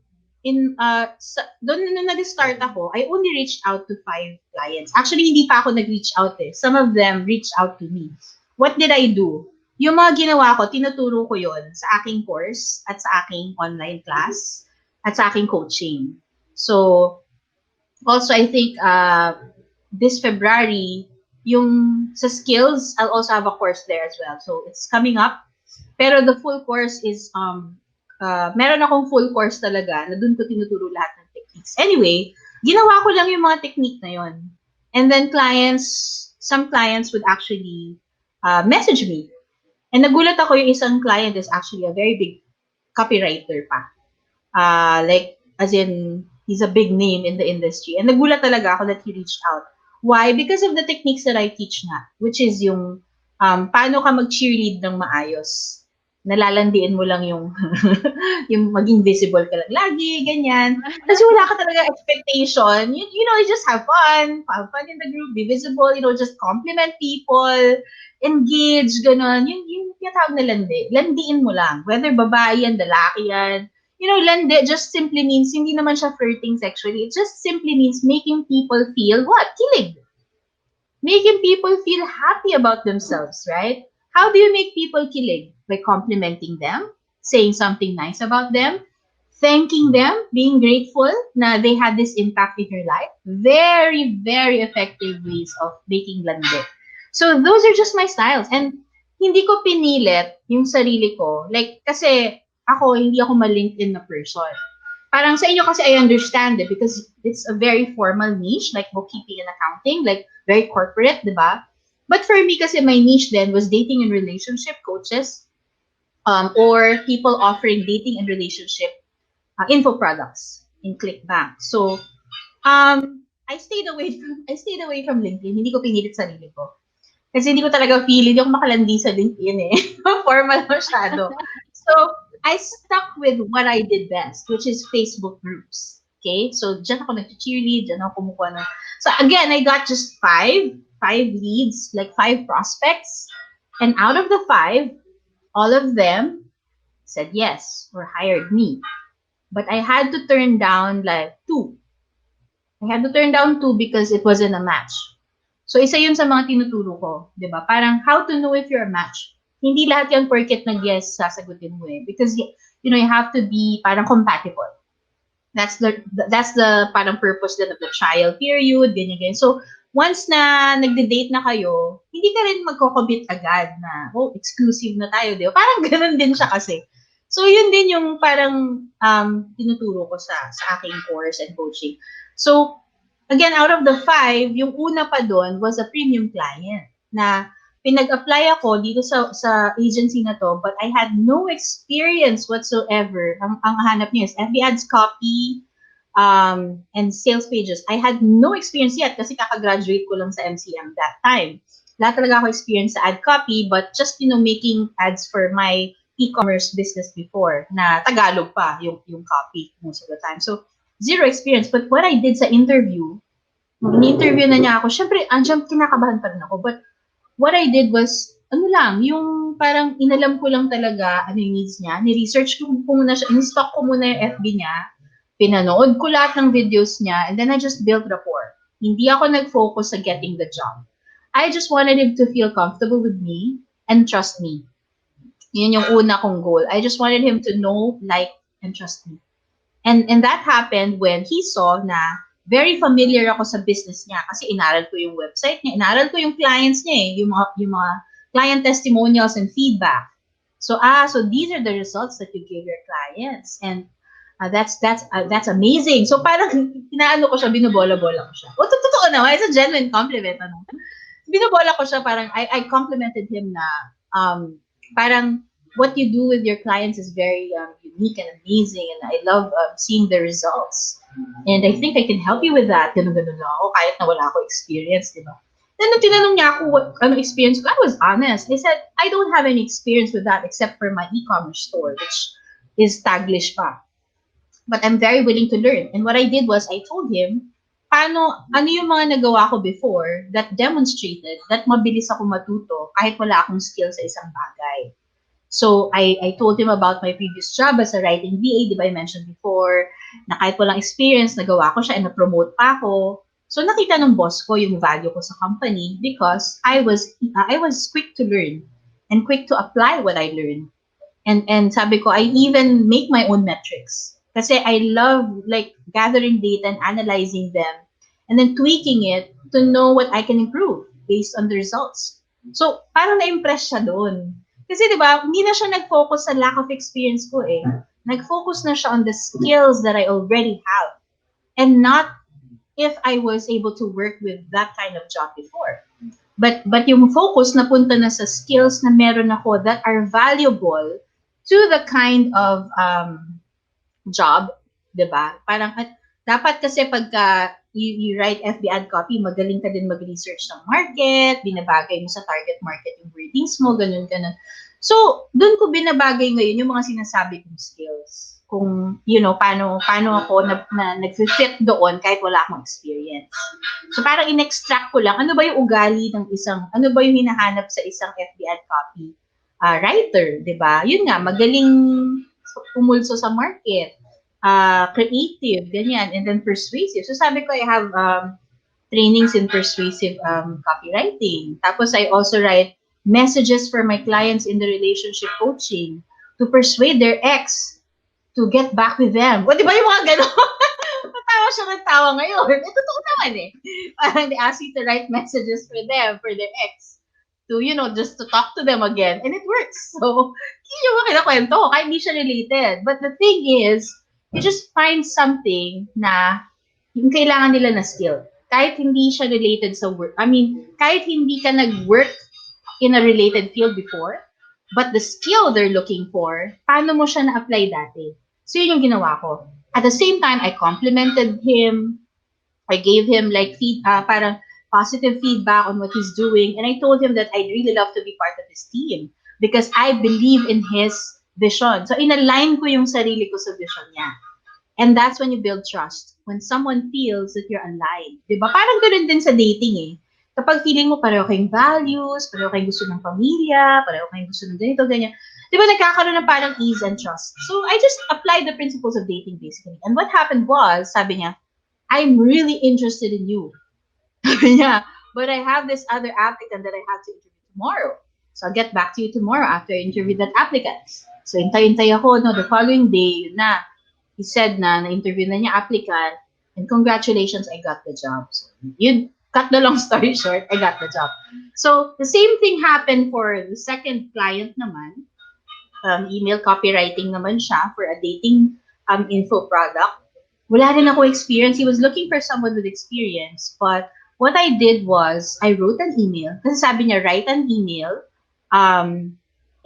na nag-start ako, I only reached out to 5 clients. Actually, hindi pa ako nag-reach out eh. Some of them reached out to me. What did I do? Yung mga ginawa ko, tinuturo ko yon sa aking course at sa aking online class at sa aking coaching. So, also I think this February, yung sa skills, I'll also have a course there as well. So, it's coming up. Pero the full course is meron akong full course talaga na dun ko tinuturo lahat ng techniques. Anyway, ginawa ko lang yung mga technique na yon. And then some clients would actually message me. And nagulat ako, yung isang client is actually a very big copywriter pa. Like, as in, he's a big name in the industry. And nagulat talaga ako that he reached out. Why? Because of the techniques that I teach nga, which is yung paano ka mag-cheerlead ng maayos. Nalalandiin mo lang yung yung maging visible ka lang lagi, ganyan. Kasi wala ka talaga expectation. You know, you just have fun in the group, be visible, just compliment people, engage, gano'n. Yung tawag na landi. Landiin mo lang. Whether babae yan, lalaki yan. Landi just simply means, hindi naman siya flirting sexually. It just simply means making people feel what? Kilig. Making people feel happy about themselves, right? How do you make people kilig? By complimenting them, saying something nice about them, thanking them, being grateful na they had this impact in your life. Very, very effective ways of making landi. So those are just my styles. And hindi ko pinilit yung sarili ko. Like, kasi hindi ako ma-LinkedIn na person. Parang sa inyo kasi I understand it because it's a very formal niche, like bookkeeping and accounting, like very corporate, di ba? But for me kasi my niche then was dating and relationship coaches, or people offering dating and relationship info products in ClickBank. So, I stayed away from LinkedIn. Hindi ko pinilit sarili ko. Kasi hindi ko talaga feel, hindi ako makalandi sa LinkedIn eh. Formal masyado. So, I stuck with what I did best, which is Facebook groups. Okay? So, dyan ako nag-cheerlead, dyan ako kumukuha ng... So, again, I got just 5 leads, like 5 prospects. And out of the 5, all of them said yes or hired me. But I had to turn down like 2. I had to turn down 2 because it wasn't a match. So, isa yun sa mga tinuturo ko, di ba? Parang how to know if you're a match. Hindi lahat yan porket nag-yes, sasagutin mo eh. Because, you know, you have to be parang compatible. That's the parang purpose din of the trial period, ganyan. So, once na nagde-date na kayo, hindi ka rin magko-commit agad na, oh, exclusive na tayo, di ba? Parang ganun din siya kasi. So, yun din yung parang tinuturo ko sa aking course and coaching. So, again, out of the 5, yung una pa doon was a premium client na pinag-apply ako dito sa agency na to, but I had no experience whatsoever. Ang hanap niya is FB ads copy, and sales pages. I had no experience yet kasi kakagraduate ko lang sa MCM that time. Wala talaga ako experience sa ad copy, but just, you know, making ads for my e-commerce business before na Tagalog pa yung copy most of the time. So, zero experience. But what I did sa interview, in-interview na niya ako, syempre, andiyan kinakabahan pa rin ako. But what I did was, ano lang, yung parang inalam ko lang talaga ano yung needs niya. Ni-research ko muna siya, in-stock ko muna yung FB niya, pinanood ko lahat ng videos niya, and then I just built rapport. Hindi ako nag-focus sa getting the job. I just wanted him to feel comfortable with me and trust me. Yun yung una kong goal. I just wanted him to know, like, and trust me. And that happened when he saw na very familiar ako sa business niya kasi inaral ko yung website niya, inaral ko yung clients niya yung mga client testimonials and feedback. So these are the results that you give your clients, and that's amazing. So parang inaano ko siya, binobola-bola ko siya. O totoo naman, it's a genuine compliment. Ano? Binobola ko siya, parang I complimented him na parang what you do with your clients is very unique and amazing, and I love seeing the results. And I think I can help you with that. Ganun-ganun lang ako, kahit na wala ako experience, di ba? Then, nung tinanong niya ako what experience ko, I was honest. I said, I don't have any experience with that except for my e-commerce store, which is Taglish pa. But I'm very willing to learn. And what I did was, I told him, ano yung mga nagawa ko before that demonstrated that mabilis ako matuto kahit wala akong skill sa isang bagay. So, I told him about my previous job as a writing VA, di ba I mentioned before, na kahit walang experience, nagawa ko siya and na-promote pa ako. So, nakita ng boss ko yung value ko sa company because I was quick to learn and quick to apply what I learned. And sabi ko, I even make my own metrics. Kasi I love like gathering data and analyzing them and then tweaking it to know what I can improve based on the results. So, parang na-impress siya doon. Kasi di ba, hindi na siya nag-focus sa lack of experience ko eh. Nag-focus na siya on the skills that I already have and not if I was able to work with that kind of job before. But yung focus napunta na sa skills na meron ako that are valuable to the kind of job, di ba? Parang dapat kasi pagka you write FB ad copy, magaling ka din mag-research ng market, binabagay mo sa target market yung wordings mo, ganun. So, doon ko binabagay ngayon yung mga sinasabi kong skills. Kung, you know, paano ako na nag-fit doon kahit wala akong experience. So, parang in-extract ko lang, ano ba yung ugali ng ano ba yung hinahanap sa isang FB ad copy writer, di ba? Yun nga, magaling umulso sa market, creative, ganyan, and then persuasive. So sabi ko, I have trainings in persuasive copywriting. Tapos I also write messages for my clients in the relationship coaching to persuade their ex to get back with them. O, di ba yung mga gano'n? Matawa siya ng tawa ngayon. Totoo naman eh. Parang they ask you to write messages for them, for their ex, to, you know, just to talk to them again. And it works. So, hindi nyo ba kinakwento ko, kahit hindi siya related. But the thing is, you just find something na yung kailangan nila na skill. Kahit hindi siya related sa work. I mean, kahit hindi ka nag-work in a related field before, but the skill they're looking for, paano mo siya na-apply dati? So, yun yung ginawa ko. At the same time, I complimented him. I gave him like parang positive feedback on what he's doing. And I told him that I'd really love to be part of his team because I believe in his vision. So, inalign ko yung sarili ko sa vision niya. And that's when you build trust. When someone feels that you're aligned. Diba? Parang ganoon din sa dating eh. Kapag feeling mo pareho kayong values, pareho kayong gusto ng pamilya, pareho kayong gusto ng ganito, ganyan. Diba nagkakaroon ng parang ease and trust. So, I just applied the principles of dating basically. And what happened was, sabi niya, I'm really interested in you. Sabi niya, but I have this other applicant that I have to interview tomorrow. So I'll get back to you tomorrow after I interview that applicant. So hintay-hintay ako, no, the following day, yun na. He said na-interview na niya applicant, and congratulations, I got the job. So, yun, cut the long story short, I got the job. So the same thing happened for the second client naman. Email copywriting naman siya for a dating info product. Wala rin ako experience. He was looking for someone with experience. But what I did was, I wrote an email. Kasi sabi niya, write an email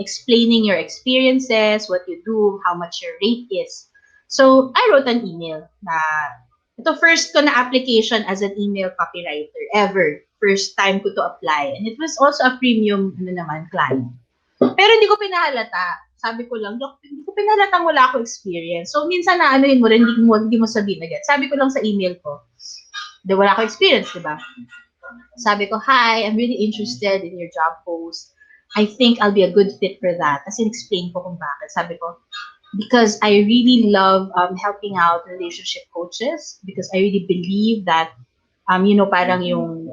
explaining your experiences, what you do, how much your rate is. So, I wrote an email na ito first ko na application as an email copywriter ever. First time ko to apply. And it was also a premium client. Pero hindi ko pinahalata. Sabi ko lang, hindi ko pinahalatang wala ako experience. So, minsan na anuhin mo rin, hindi mo sabihin agad. Sabi ko lang sa email ko, wala ako experience, di ba? Sabi ko, hi, I'm really interested in your job post. I think I'll be a good fit for that. Kasi explain ko kung bakit. Sabi ko, because I really love helping out relationship coaches because I really believe that parang yung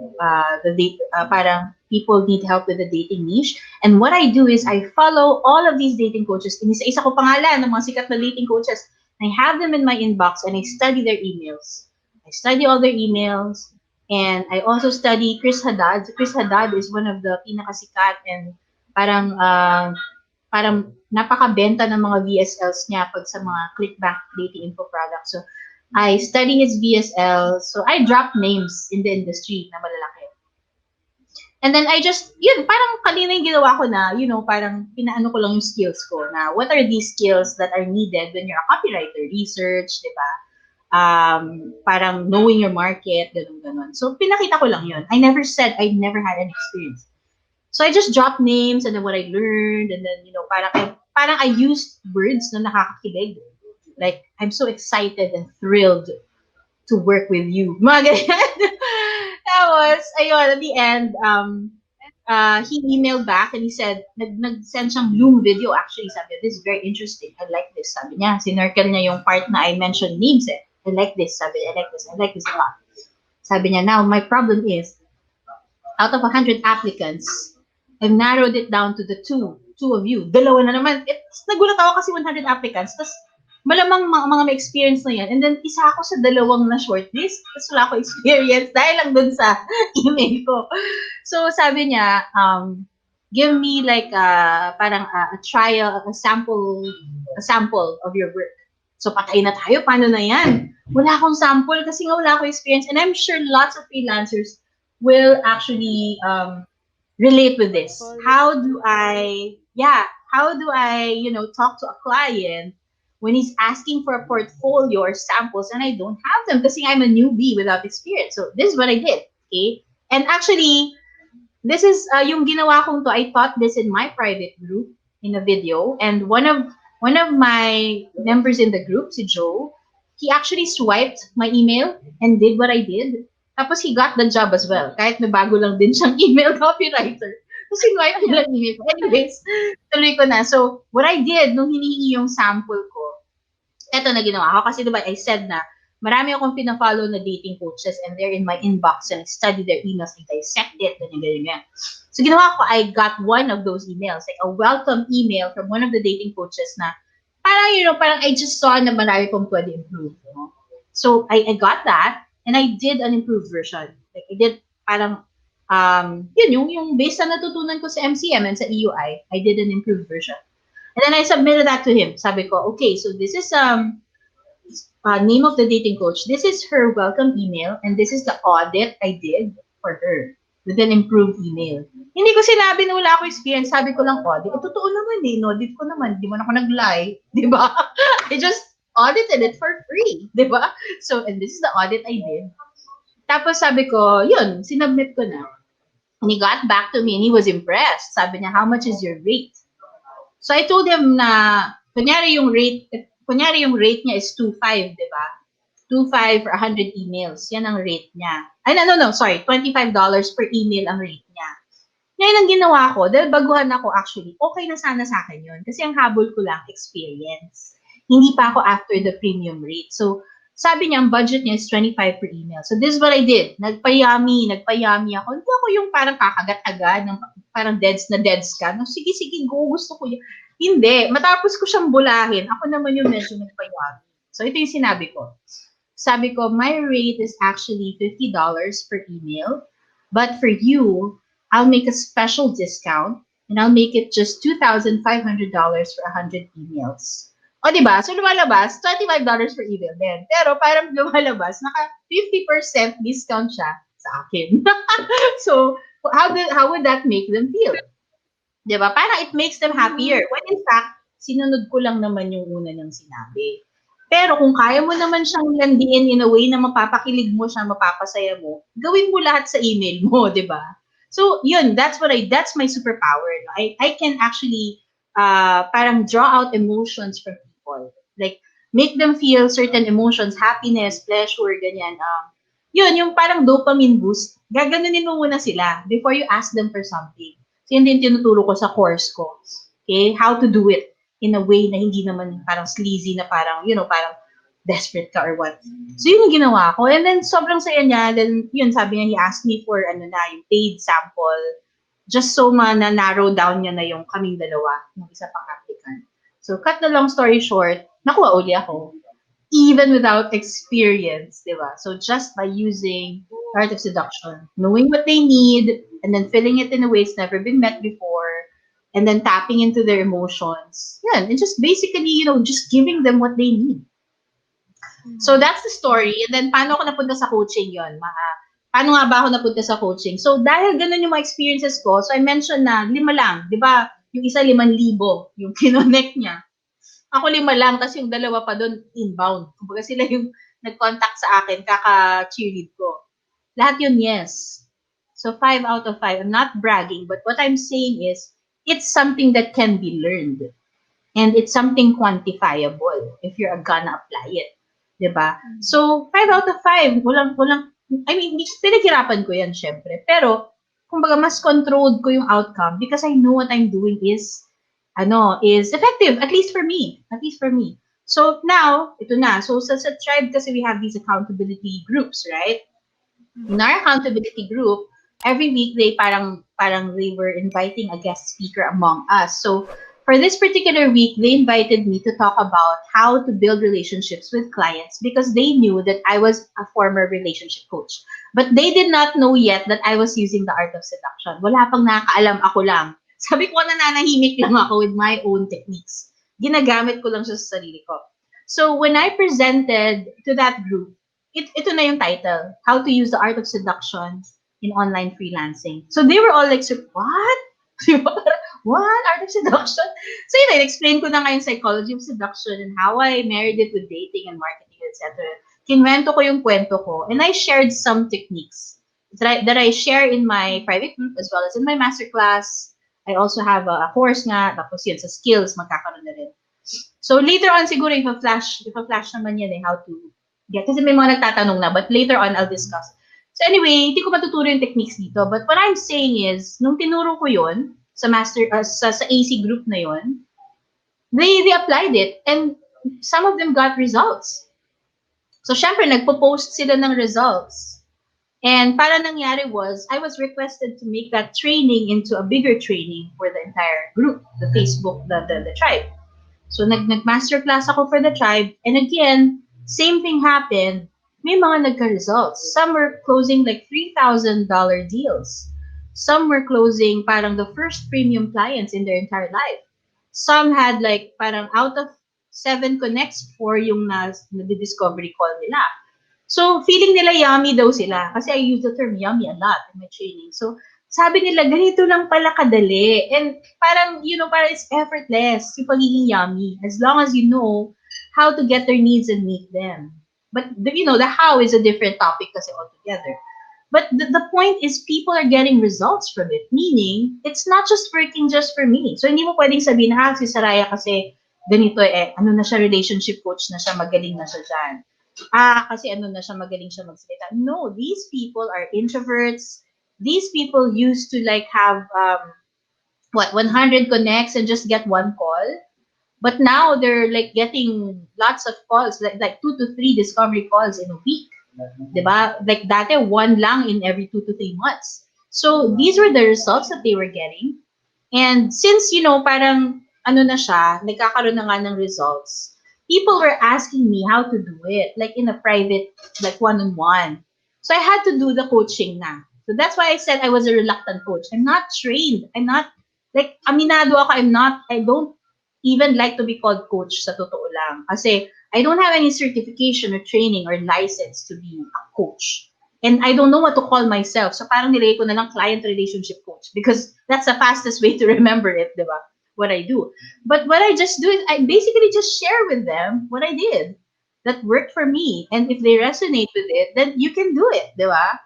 parang people need help with the dating niche. And what I do is I follow all of these dating coaches. Inisa-isa ko pangalan ng mga sikat na dating coaches. I have them in my inbox and I study their emails. I study all their emails. And I also study Chris Haddad. Chris Haddad is one of the pinakasikat and parang napakabenta ng mga VSLs niya pag sa mga clickbank dating info products. So, I study his VSL. So, I drop names in the industry na malalaki. And then I just, parang kanina yung ginawa ko na, parang pinaano ko lang yung skills ko na what are these skills that are needed when you're a copywriter? Research, di ba? Parang knowing your market, ganun. So, pinakita ko lang yun. I never said I never had an experience. So, I just dropped names and then what I learned and then, parang I used words na nakakakilig. Like, I'm so excited and thrilled to work with you. Mga ganyan. Tapos, ayun, at the end, he emailed back and he said, nag-send siyang Loom video actually. Sabi, this is very interesting. I like this. Sabi niya, sinircle niya yung part na I mentioned names eh. I like this. Sabi, I like this a lot. Sabi niya, now, my problem is, out of 100 applicants, I've narrowed it down to the two of you. Dalawa na naman. Nagulat ako kasi 100 applicants. Tapos, malamang mga may experience na yan. And then, isa ako sa dalawang na shortlist. Tapos wala ako experience dahil lang dun sa email ko. So, sabi niya, give me like parang a trial, a sample of your work. So, patay na tayo. Paano na yan? Wala akong sample kasi nga wala akong experience. And I'm sure lots of freelancers will actually relate with this. How do I, talk to a client when he's asking for a portfolio or samples and I don't have them because I'm a newbie without experience. So this is what I did, okay? And actually, this is yung ginawa kong to. I taught this in my private group in a video, and one of my members in the group, si Joe, he actually swiped my email and did what I did. Tapos he got the job as well, kahit may bago lang din siyang email copywriter. Kasi swipe niya lang email. Anyways, tuloy ko na. So, what I did, nung hinihingi yung sample ko, eto na ginawa ko. Kasi diba, I said na, marami akong pina-follow na dating coaches and they're in my inbox and I study their emails, I dissect it, ganyan. So, ginawa ko, I got one of those emails, like a welcome email from one of the dating coaches na, parang I just saw na marami pong pwede improve. So, I got that and I did an improved version. Like, I did parang, yung based na natutunan ko sa MCM and sa EUI, I did an improved version. And then I submitted that to him. Sabi ko, okay, so this is name of the dating coach. This is her welcome email and this is the audit I did for her with an improved email. Hindi ko sinabi na wala ako experience. Sabi ko lang audit. Totoo naman eh. Audit ko naman. Di man ako nag-lie. Di ba? I just audited it for free. Di ba? So, and this is the audit I did. Tapos sabi ko, yun, sinubmit ko na. And he got back to me and he was impressed. Sabi niya, how much is your rate? So I told him na, kunyari yung rate niya is 2.5, di ba? 2.5 for 100 emails. Yan ang rate niya. Ay, no, sorry. $25 per email ang rate niya. Ngayon ang ginawa ko, dahil baguhan ako actually, okay na sana sa akin yun. Kasi ang habol ko lang, experience. Hindi pa ako after the premium rate. So, Sabi niya, ang budget niya is 25 per email. So this is what I did. Nagpayami ako. Hindi ako yung parang kakagat-agad, ng parang deads ka. No, sige, go, gusto ko yun. Hindi. Matapos ko siyang bulahin, ako naman yung medyo nagpayami. So ito yung sinabi ko. Sabi ko, my rate is actually $50 per email. But for you, I'll make a special discount and I'll make it just $2,500 for 100 emails. O, diba? So, lumalabas, $25 per email din. Pero parang lumalabas, naka 50% discount siya sa akin. So, how would that make them feel? Diba? Parang it makes them happier. When in fact, sinunod ko lang naman yung una niyang sinabi. Pero kung kaya mo naman siyang landiin in a way na mapapakilig mo siya, mapapasaya mo, gawin mo lahat sa email mo, di ba? So, yun, that's my superpower. No? I can actually parang draw out emotions from people. Like, make them feel certain emotions, happiness, pleasure, ganyan. Yun, yung parang dopamine boost, gaganunin mo muna sila before you ask them for something. So, yun din tinuturo ko sa course ko. Okay? How to do it in a way na hindi naman parang sleazy na parang, parang desperate ka or what. So, yun yung ginawa ko. And then, sobrang saya niya. Then, yun, sabi niya, he asked me for, yung paid sample. Just so na-narrow down niya na yung kaming dalawa, yung isa pang applicant. So, cut the long story short, nakuha uli ako. Even without experience, di ba? So, just by using Art of Seduction, knowing what they need, and then filling it in a way it's never been met before, and then tapping into their emotions. Yeah, and just basically, just giving them what they need. So that's the story. And then paano ako napunta sa coaching yon? Paano nga ba ako napunta sa coaching? So dahil ganun yung mga experiences ko, so I mentioned na 5 lang. Di ba? Yung isa 5,000 yung kinonect niya. Ako 5 lang, tapos yung dalawa pa doon inbound. Kumbaga sila yung nag-contact sa akin, kaka-cheerlead ko. Lahat yun, yes. So 5 out of 5. I'm not bragging, but what I'm saying is, it's something that can be learned. And it's something quantifiable if you're gonna apply it. Diba? So, 5 out of 5. Walang, I mean, pinaghirapan ko yan, syempre. Pero, kumbaga, mas controlled ko yung outcome because I know what I'm doing is effective, at least for me. So, now, ito na. So, sa tribe kasi we have these accountability groups, right? In our accountability group, every week they parang they were inviting a guest speaker among us. So for this particular week, they invited me to talk about how to build relationships with clients because they knew that I was a former relationship coach. But they did not know yet that I was using the Art of Seduction. Wala pang nakakaalam, ako lang. Sabi ko, nananahimik lang ako with my own techniques. Ginagamit ko lang siya sa sarili ko. So when I presented to that group, ito na yung title, How to Use the Art of Seduction in Online Freelancing. So they were all like, what? What? Art of Seduction? So yun, I-explain ko na nga yung psychology of seduction and how I married it with dating and marketing, etc. Kinwento ko yung kwento ko and I shared some techniques that I share in my private group as well as in my masterclass. I also have a course nga, tapos yun, sa skills, magkakaroon na rin. So later on, siguro, if a flash naman yan, how to get, kasi may mga nagtatanong na, but later on, I'll discuss. So anyway, hindi ko matuturo yung techniques dito, but what I'm saying is, nung tinuro ko yun, sa AC group na yun, they applied it, and some of them got results. So syempre, nagpo-post sila ng results. And para nangyari was, I was requested to make that training into a bigger training for the entire group, the Facebook, the tribe. So nag-masterclass ako for the tribe, and again, same thing happened. May mga nagka-results. Some were closing like $3,000 deals. Some were closing parang the first premium clients in their entire life. Some had like parang out of 7 connects, 4 yung na-discovery call nila. So feeling nila yummy daw sila kasi I use the term yummy a lot in my training. So sabi nila, ganito lang pala kadali. And parang, parang it's effortless yung pagiging yummy as long as you know how to get their needs and meet them. But, the how is a different topic kasi altogether. But the point is people are getting results from it. Meaning, it's not just working just for me. So, hindi mo pwedeng sabihin na, si Sariah kasi ganito na siya, relationship coach na siya, magaling na siya dyan. Kasi na siya, magaling siya magsalita. No, these people are introverts. These people used to like have 100 connects and just get one call. But now they're like getting lots of calls, like 2 to 3 discovery calls in a week. Diba? Like dati, one lang in every 2 to 3 months. So these were the results that they were getting. And since, parang ano na siya, nagkakaroon na nga ng results, people were asking me how to do it, like in a private, like one-on-one. So I had to do the coaching na. So that's why I said I was a reluctant coach. I'm not trained. I'm not, like, aminado ako, I don't even like to be called coach sa totoo lang. Kasi I don't have any certification or training or license to be a coach. And I don't know what to call myself. So parang nilagay ko na lang client relationship coach because that's the fastest way to remember it, di ba? What I do. But what I just do is I basically just share with them what I did that worked for me. And if they resonate with it, then you can do it, di ba?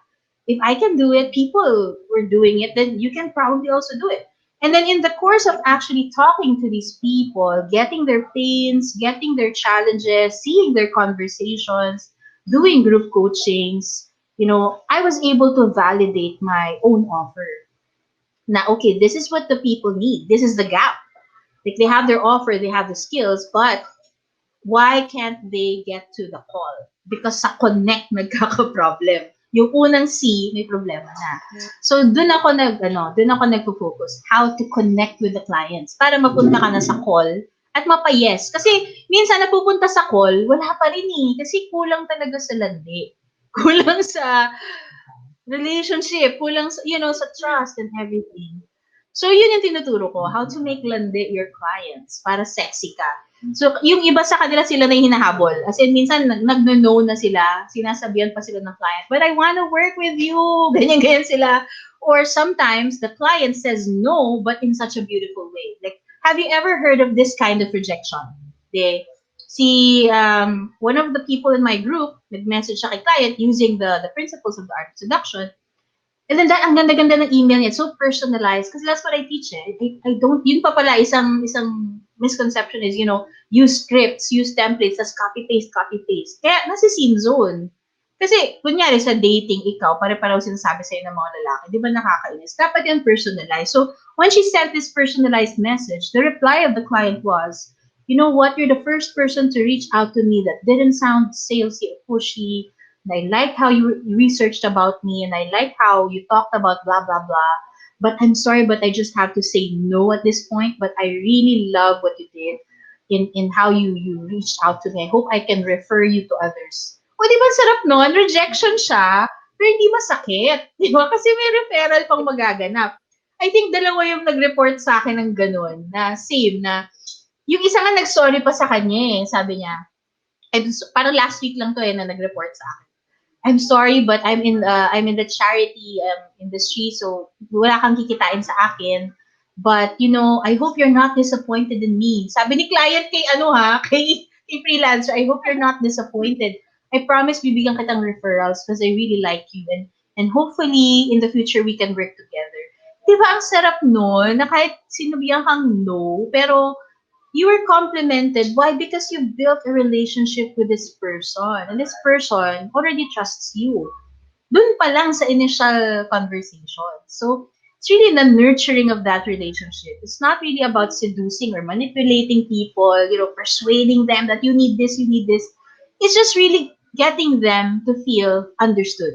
If I can do it, people were doing it, then you can probably also do it. And then in the course of actually talking to these people, getting their pains, getting their challenges, seeing their conversations, doing group coachings, I was able to validate my own offer. Now, okay, this is what the people need. This is the gap. Like they have their offer, they have the skills, but why can't they get to the call? Because sa connect nagkaka-problem. Yung unang C, may problema na. So, dun ako nagpo-focus. How to connect with the clients para mapunta ka na sa call at mapa-yes. Kasi, minsan napupunta sa call, wala pa rin eh. Kasi kulang talaga sa landi. Kulang sa relationship, kulang sa, sa trust and everything. So, yun yung tinuturo ko, how to make landi your clients para sexy ka. So, yung iba sa kanila sila na yung hinahabol. As in, minsan, nag-no na sila, sinasabihan pa sila ng client, but I want to work with you, ganyan-ganyan sila. Or sometimes, the client says no, but in such a beautiful way. Like, have you ever heard of this kind of rejection? One of the people in my group, nag-message siya kay client using the principles of the art of seduction. And then ang ganda-ganda ng email niya, it's so personalized kasi that's what I teach eh. I don't, yun pa pala, isang misconception is, use scripts, use templates, tas copy-paste. Kaya nasa scene zone. Kasi, kunyari sa dating, ikaw, pare-pareho sinasabi sa'yo ng mga lalaki, di ba nakakainis? Dapat yan personalized. So, when she sent this personalized message, the reply of the client was, you know what, you're the first person to reach out to me that didn't sound salesy or pushy, and I like how you researched about me, and I like how you talked about blah, blah, blah. But I'm sorry, but I just have to say no at this point. But I really love what you did in how you reached out to me. I hope I can refer you to others. O, di ba sarap nun? Rejection siya, pero hindi masakit. Di ba? Kasi may referral pang magaganap. I think dalawa yung nag-report sa akin ng ganun, na same, na yung isa nga nag-sorry pa sa kanya eh. Sabi niya, parang last week lang to eh na nag-report sa akin. I'm sorry, but I'm in the charity industry, so wala kang kikitain sa akin. But I hope you're not disappointed in me. Sabi ni client kay kay freelancer, I hope you're not disappointed. I promise bibigyan kitang referrals because I really like you, and hopefully in the future we can work together. Diba ang sarap nun na kahit sinabihan kang no, pero you were complimented. Why? Because you built a relationship with this person. And this person already trusts you. Dun pa lang sa initial conversation. So, it's really the nurturing of that relationship. It's not really about seducing or manipulating people, persuading them that you need this, you need this. It's just really getting them to feel understood.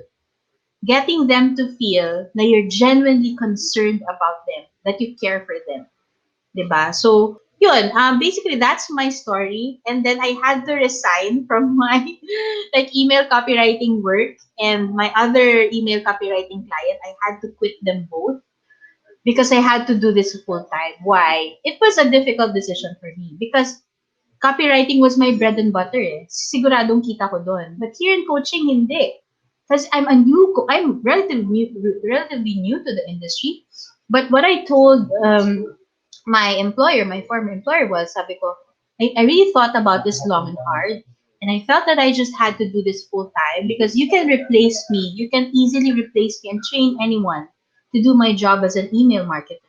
Getting them to feel that you're genuinely concerned about them, that you care for them. 'Di ba? So, yun, basically that's my story. And then I had to resign from my like email copywriting work and my other email copywriting client. I had to quit them both because I had to do this full time. Why? It was a difficult decision for me because copywriting was my bread and butter eh. Siguradong kita ko doon. But here in coaching, hindi. Because I'm relatively new to the industry. But what I told my former employer was, sabi ko, I really thought about this long and hard. And I felt that I just had to do this full time because you can replace me. You can easily replace me and train anyone to do my job as an email marketer.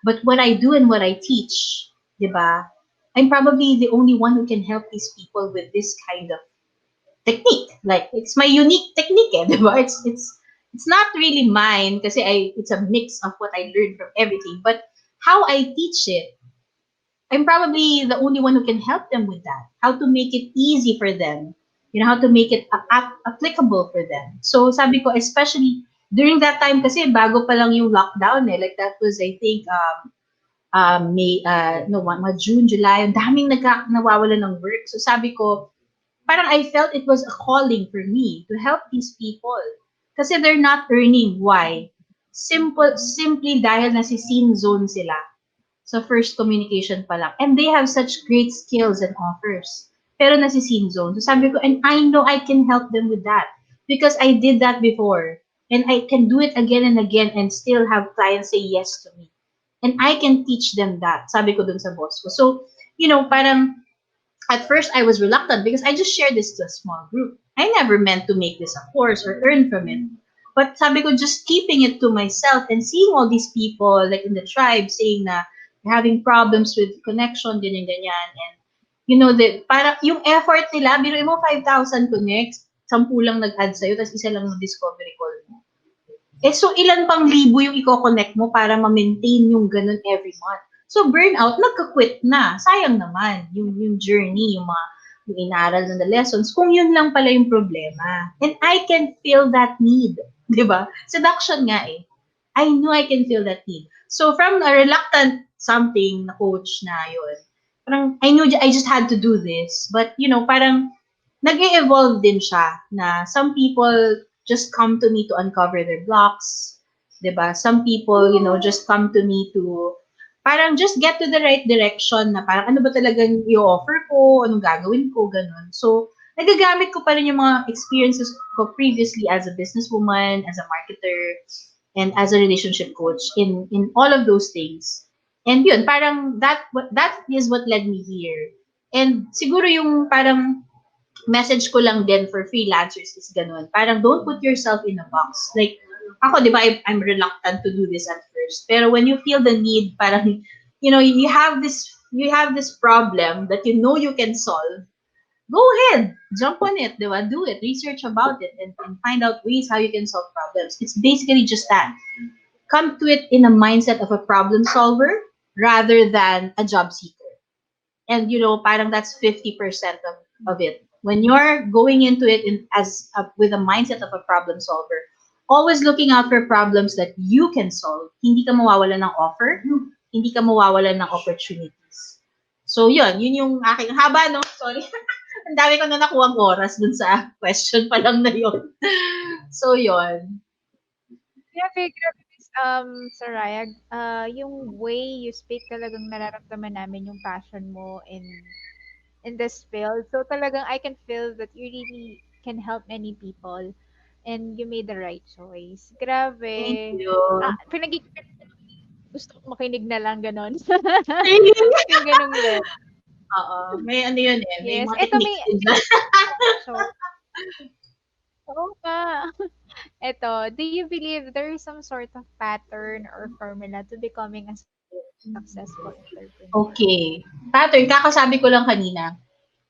But what I do and what I teach, diba, I'm probably the only one who can help these people with this kind of technique. Like, it's my unique technique, eh, diba? It's not really mine kasi it's a mix of what I learned from everything. But how I teach it, I'm probably the only one who can help them with that. How to make it easy for them. How to make it applicable for them. So sabi ko, especially during that time kasi bago pa lang yung lockdown eh. Like that was, I think, May, no, June, July, ang daming nawawala ng work. So sabi ko, parang I felt it was a calling for me to help these people. Kasi they're not earning. Why? Simply dahil nasi scene zone sila sa first communication pa lang. And they have such great skills and offers. Pero nasi scene zone. So sabi ko, and I know I can help them with that. Because I did that before. And I can do it again and again and still have clients say yes to me. And I can teach them that. Sabi ko dun sa boss ko. So, parang at first I was reluctant because I just shared this to a small group. I never meant to make this a course or earn from it. But sabi ko, just keeping it to myself and seeing all these people like in the tribe saying na they're having problems with connection, ganyan, ganyan. And, para yung effort nila, biruin mo 5,000 connects, 10 lang nag-add sa'yo, tapos isa lang ng discovery call mo. So ilan pang libo yung i-connect mo para ma-maintain yung ganun every month. So burnout, nagka-quit na. Sayang naman yung journey, yung inaral na the lessons, kung yun lang pala yung problema. And I can feel that need. Diba? Seduction nga eh. I know I can feel that need. So from a reluctant something na coach na yun, parang I knew I just had to do this. But, parang nag-evolve din siya na some people just come to me to uncover their blocks. Diba? Some people, just come to me to parang just get to the right direction na parang ano ba talagang i-offer ko, anong gagawin ko, ganun. So, nagagamit ko pa rin yung mga experiences ko previously as a businesswoman, as a marketer, and as a relationship coach in all of those things. And yun, parang that is what led me here. And siguro yung parang message ko lang din for freelancers is ganun. Parang don't put yourself in a box. Like, ako, di ba, I'm reluctant to do this at first. Pero when you feel the need, parang, you have this problem that you can solve, go ahead, jump on it, di ba? Do it, research about it, and find out ways how you can solve problems. It's basically just that. Come to it in a mindset of a problem solver rather than a job seeker. And, parang that's 50% of it. When you're going into it with a mindset of a problem solver, always looking out for problems that you can solve, hindi ka mawawalan ng offer, hindi ka mawawalan ng opportunities. So, yun yung aking haba, no? Sorry. Ang dami ko na nakuha oras dun sa question pa lang na yun. So, yun. Grabe, Miss Sariah, yung way you speak talagang nararamdaman namin yung passion mo in this field. So talagang I can feel that you really can help many people and you made the right choice. Thank Grabe. you. Gusto ko makinig na lang ganon. Really? Yung ganong level. Oo. May ano yun eh. May Yes. mga Ito techniques din dyan. so, oo nga. Ito, do you believe there is some sort of pattern or formula to becoming a successful entrepreneur? Okay. Pattern, kakasabi ko lang kanina.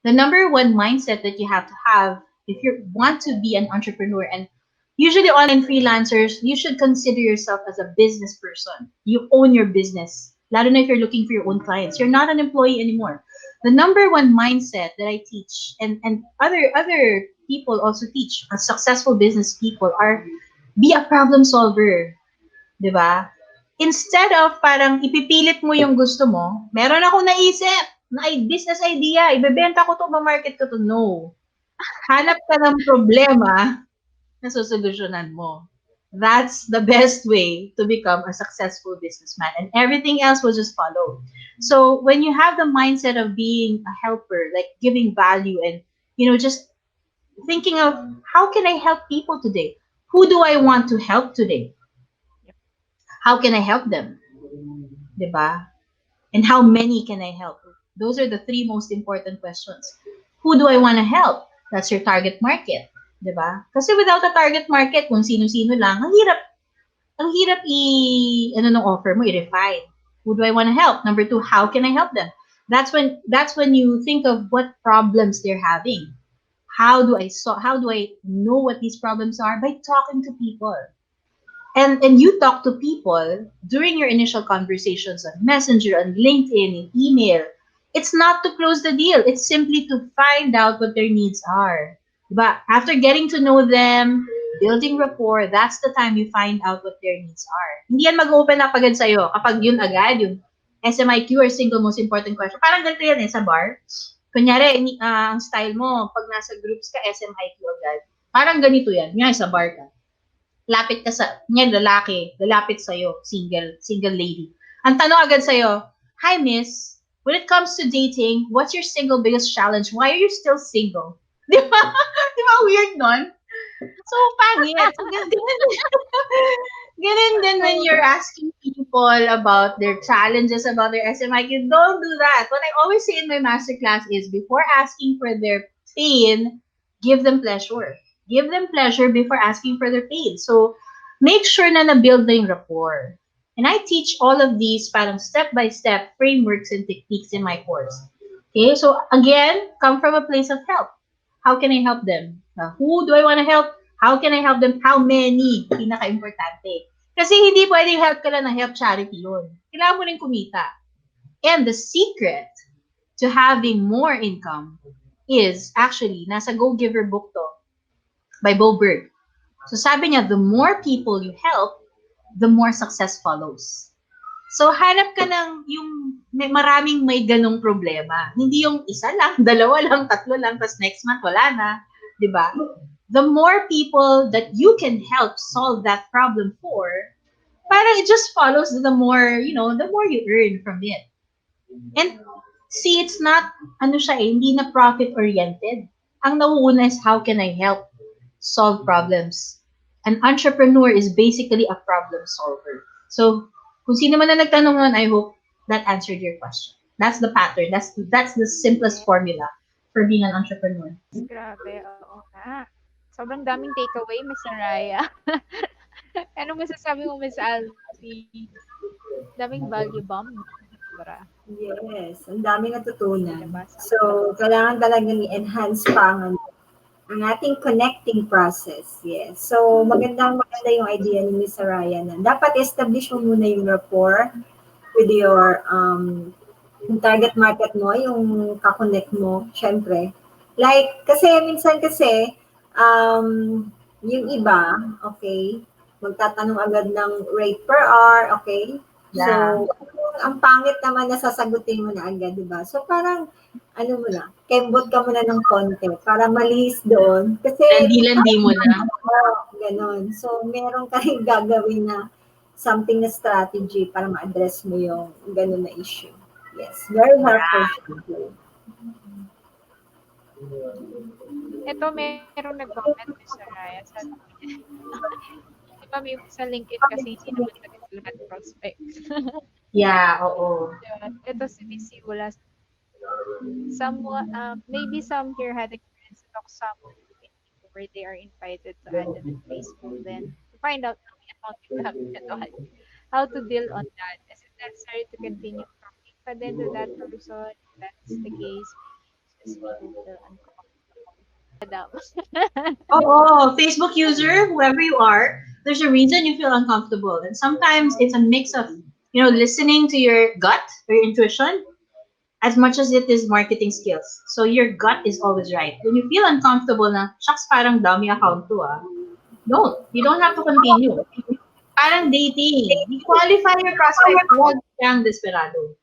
The number one mindset that you have to have if you want to be an entrepreneur, and usually online freelancers, you should consider yourself as a business person. You own your business. Lalo na if you're looking for your own clients. You're not an employee anymore. The number one mindset that I teach, and other people also teach, as successful business people, are be a problem solver. Diba? Instead of parang ipipilit mo yung gusto mo, meron ako naisip na business idea, ibebenta ko to, ma-market ko to. No. Hanap ka ng problema na susolusyonan mo. That's the best way to become a successful businessman. And everything else will just follow. So when you have the mindset of being a helper, like giving value and, just thinking of how can I help people today? Who do I want to help today? How can I help them? Diba? And how many can I help? Those are the three most important questions. Who do I want to help? That's your target market. Diba? Kasi without a target market, kung sino-sino lang, ang hirap nung offer mo, i-refine. Who do I want to help? Number two, how can I help them? That's when you think of what problems they're having. How do I know what these problems are? By talking to people. and you talk to people during your initial conversations on Messenger, on LinkedIn, in email, it's not to close the deal. It's simply to find out what their needs are. But after getting to know them, building rapport, that's the time you find out what their needs are. Hindi yan mag-open up agad sa'yo kapag yun agad, yung SMIQ or single most important question. Parang ganito yan sa bar. Kunyari, ang style mo, pag nasa groups ka, SMIQ agad. Parang ganito yan. Nga, sa bar ka lapit ka sa, yan, lalapit sa'yo, single lady. Ang tanong agad sa'yo, hi miss, when it comes to dating, what's your single biggest challenge? Why are you still single? Di ba? Di ba weird nun? So, pangit. So, ganun din when you're asking people about their challenges, about their SMIQ, don't do that. What I always say in my masterclass is, before asking for their pain, give them pleasure. Give them pleasure before asking for their pain. So, make sure na na-build na yung rapport. And I teach all of these parang step-by-step frameworks and techniques in my course. Okay, so again, come from a place of help. How can I help them? Who do I want to help? How can I help them? How many? Pinaka-importante. Kasi hindi pwedeng help ka lang ng help charity yun. Kailangan mo rin kumita. And the secret to having more income is actually, nasa Go Giver book to, by Bo Berg. So sabi niya, the more people you help, the more success follows. So hanap ka ng yung maraming may ganong problema. Hindi yung isa lang, dalawa lang, tatlo lang, tapos next month wala na. Diba? The more people that you can help solve that problem for, parang it just follows the more, the more you earn from it. And see, it's not, hindi na profit-oriented. Ang nauuna is how can I help solve problems. An entrepreneur is basically a problem solver. So, kung sino man na nagtanong nun, I hope that answered your question. That's the pattern. That's the simplest formula for being an entrepreneur. Grabe, oo nga. Sobrang daming takeaway, Miss Sariah. Anong masasabi mo, Miss Alfie? Daming value bomb. Sobra. Yes, ang dami natutunan. Nabasa. So, kailangan talagang i-enhance pa ang ating connecting process. Yes. So, maganda yung idea ni Miss Sariah na dapat establish mo muna yung rapport with your yung target market mo, yung kakonect mo, syempre. Like, kasi minsan kasi, yung iba, okay, magtatanong agad ng rate per hour, okay? Yeah. So, ang pangit naman na sasagutin mo na agad, di ba? So, parang, ano mo na, kembot ka muna ng konti para malihis doon. Kasi, Landi-landi mo na. Ganon. So, meron ka rin gagawin na something na strategy para ma-address mo yung ganon na issue. Yes, very helpful. Ito, merong nag-comment ni Sariah. Sabi niya, di ba may sa LinkedIn kasi hindi naman agad lahat prospect. Yeah, oo. Ito si DC wala. Maybe some here had experience to talk someone where they are invited to add them in Facebook. Then to find out how many account you have to add, how to deal on that. Is it necessary to continue talking pa din to that person? If that's the case, just feel uncomfortable. Oo, Facebook user, whoever you are, there's a reason you feel uncomfortable. And sometimes it's a mix of, listening to your gut or your intuition as much as it is marketing skills. So your gut is always right. When you feel uncomfortable na, shucks, parang dami account to don't. You don't have to continue. Parang dating. Qualify your prospect. Huwag kang desperado.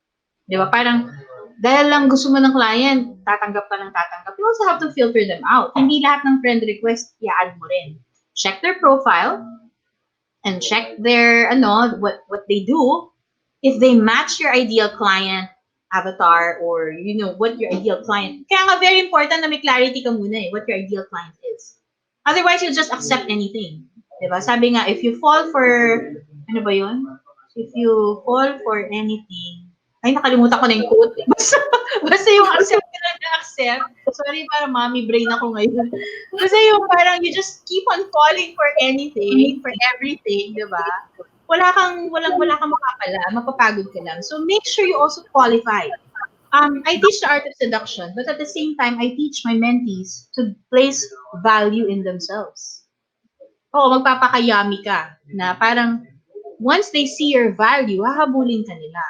Di ba? Parang, dahil lang gusto mo ng client, tatanggap ka ng tatanggap. You also have to filter them out. Hindi lahat ng friend request, i-add mo rin. Check their profile and check their, what they do. If they match your ideal client avatar or, what your ideal client. Kaya nga very important na may clarity ka muna what your ideal client is. Otherwise, you'll just accept anything. Diba? Sabi nga, if you fall for, ano ba yun? If you fall for anything, ay, nakalimutan ko na yung quote. Basta yung accept ka lang na accept. Sorry, parang mommy brain ako ngayon. Basta yung parang you just keep on falling for anything, for everything, di ba? Wala kang makapala, mapapagod ka lang. So make sure you also qualify. I teach the Art of Seduction, but at the same time, I teach my mentees to place value in themselves. Oo, magpapakayami ka na parang once they see your value, hahabulin ka nila.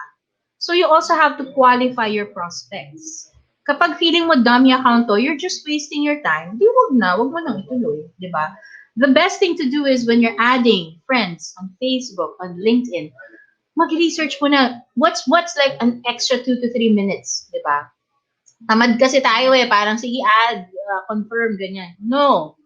So you also have to qualify your prospects. Kapag feeling mo dummy account to, you're just wasting your time, di wag mo nang ituloy, di ba? The best thing to do is when you're adding friends on Facebook, on LinkedIn, mag-research mo na what's like an extra 2 to 3 minutes, di ba? Tamad kasi tayo parang sige add, confirm, ganyan. No,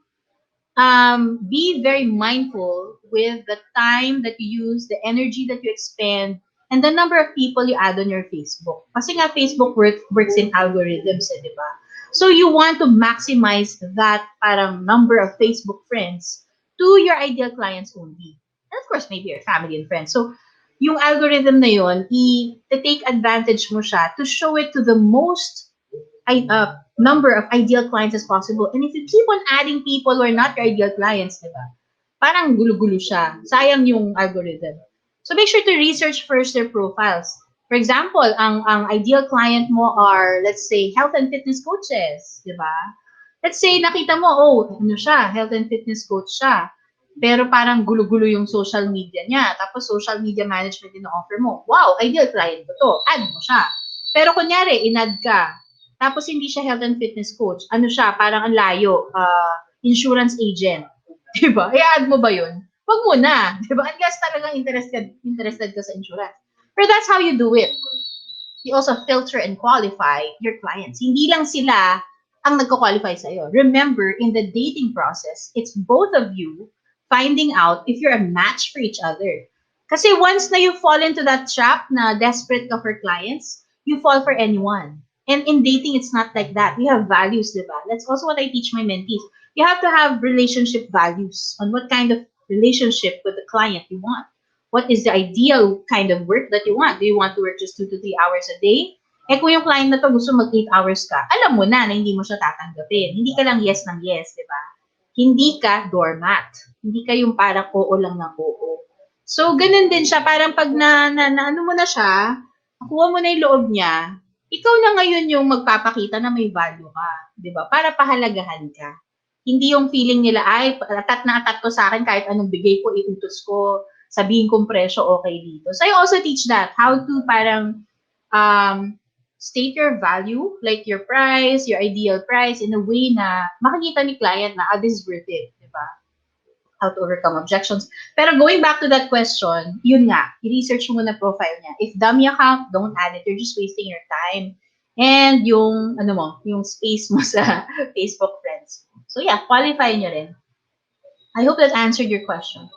be very mindful with the time that you use, the energy that you expend, and the number of people you add on your Facebook. Kasi nga Facebook works in algorithms, di ba? So you want to maximize that parang number of Facebook friends to your ideal clients only. And of course, maybe your family and friends. So yung algorithm na yon, i-take advantage mo siya to show it to the most number of ideal clients as possible. And if you keep on adding people who are not your ideal clients, di ba? Parang gulo-gulo siya. Sayang yung algorithm. So make sure to research first their profiles. For example, ang ideal client mo are, let's say, health and fitness coaches, di ba? Let's say, nakita mo, oh, ano siya, health and fitness coach siya. Pero parang gulo-gulo yung social media niya. Tapos social media management din offer mo. Wow, ideal client ko to. Add mo siya. Pero kunyari, inad ka. Tapos hindi siya health and fitness coach. Ano siya, parang ang layo, insurance agent. Diba? I-add mo ba yun? Wag mo na. Diba? Unless talagang interested ka sa insurance. But that's how you do it. You also filter and qualify your clients. Hindi lang sila ang nagko-qualify sa'yo. Remember, in the dating process, it's both of you finding out if you're a match for each other. Kasi once na you fall into that trap na desperate ka for clients, you fall for anyone. And in dating, it's not like that. We have values, diba? That's also what I teach my mentees. You have to have relationship values on what kind of relationship with the client you want. What is the ideal kind of work that you want? Do you want to work just 2 to 3 hours a day? Eh kung yung client na to gusto mag 8 hours ka, alam mo na hindi mo siya tatanggapin. Hindi ka lang yes ng yes, di ba? Hindi ka doormat. Hindi ka yung parang oo lang ng oo. So, ganun din siya. Parang pag ano mo na siya, nakuha mo na yung loob niya, ikaw na ngayon yung magpapakita na may value ka. Di ba? Para pahalagahan ka. Hindi yung feeling nila, ay, atat na atat to sa akin, kahit anong bigay ko, iutos ko, sabihin kong presyo, okay dito. So I also teach that, how to parang state your value, like your price, your ideal price, in a way na makikita ni client na, this is worth it, di ba? How to overcome objections. Pero going back to that question, yun nga, i-research mo na profile niya. If dummy account, don't add it. You're just wasting your time. And yung, yung space mo sa Facebook friends. So yeah, qualify nyo rin. I hope that answered your question.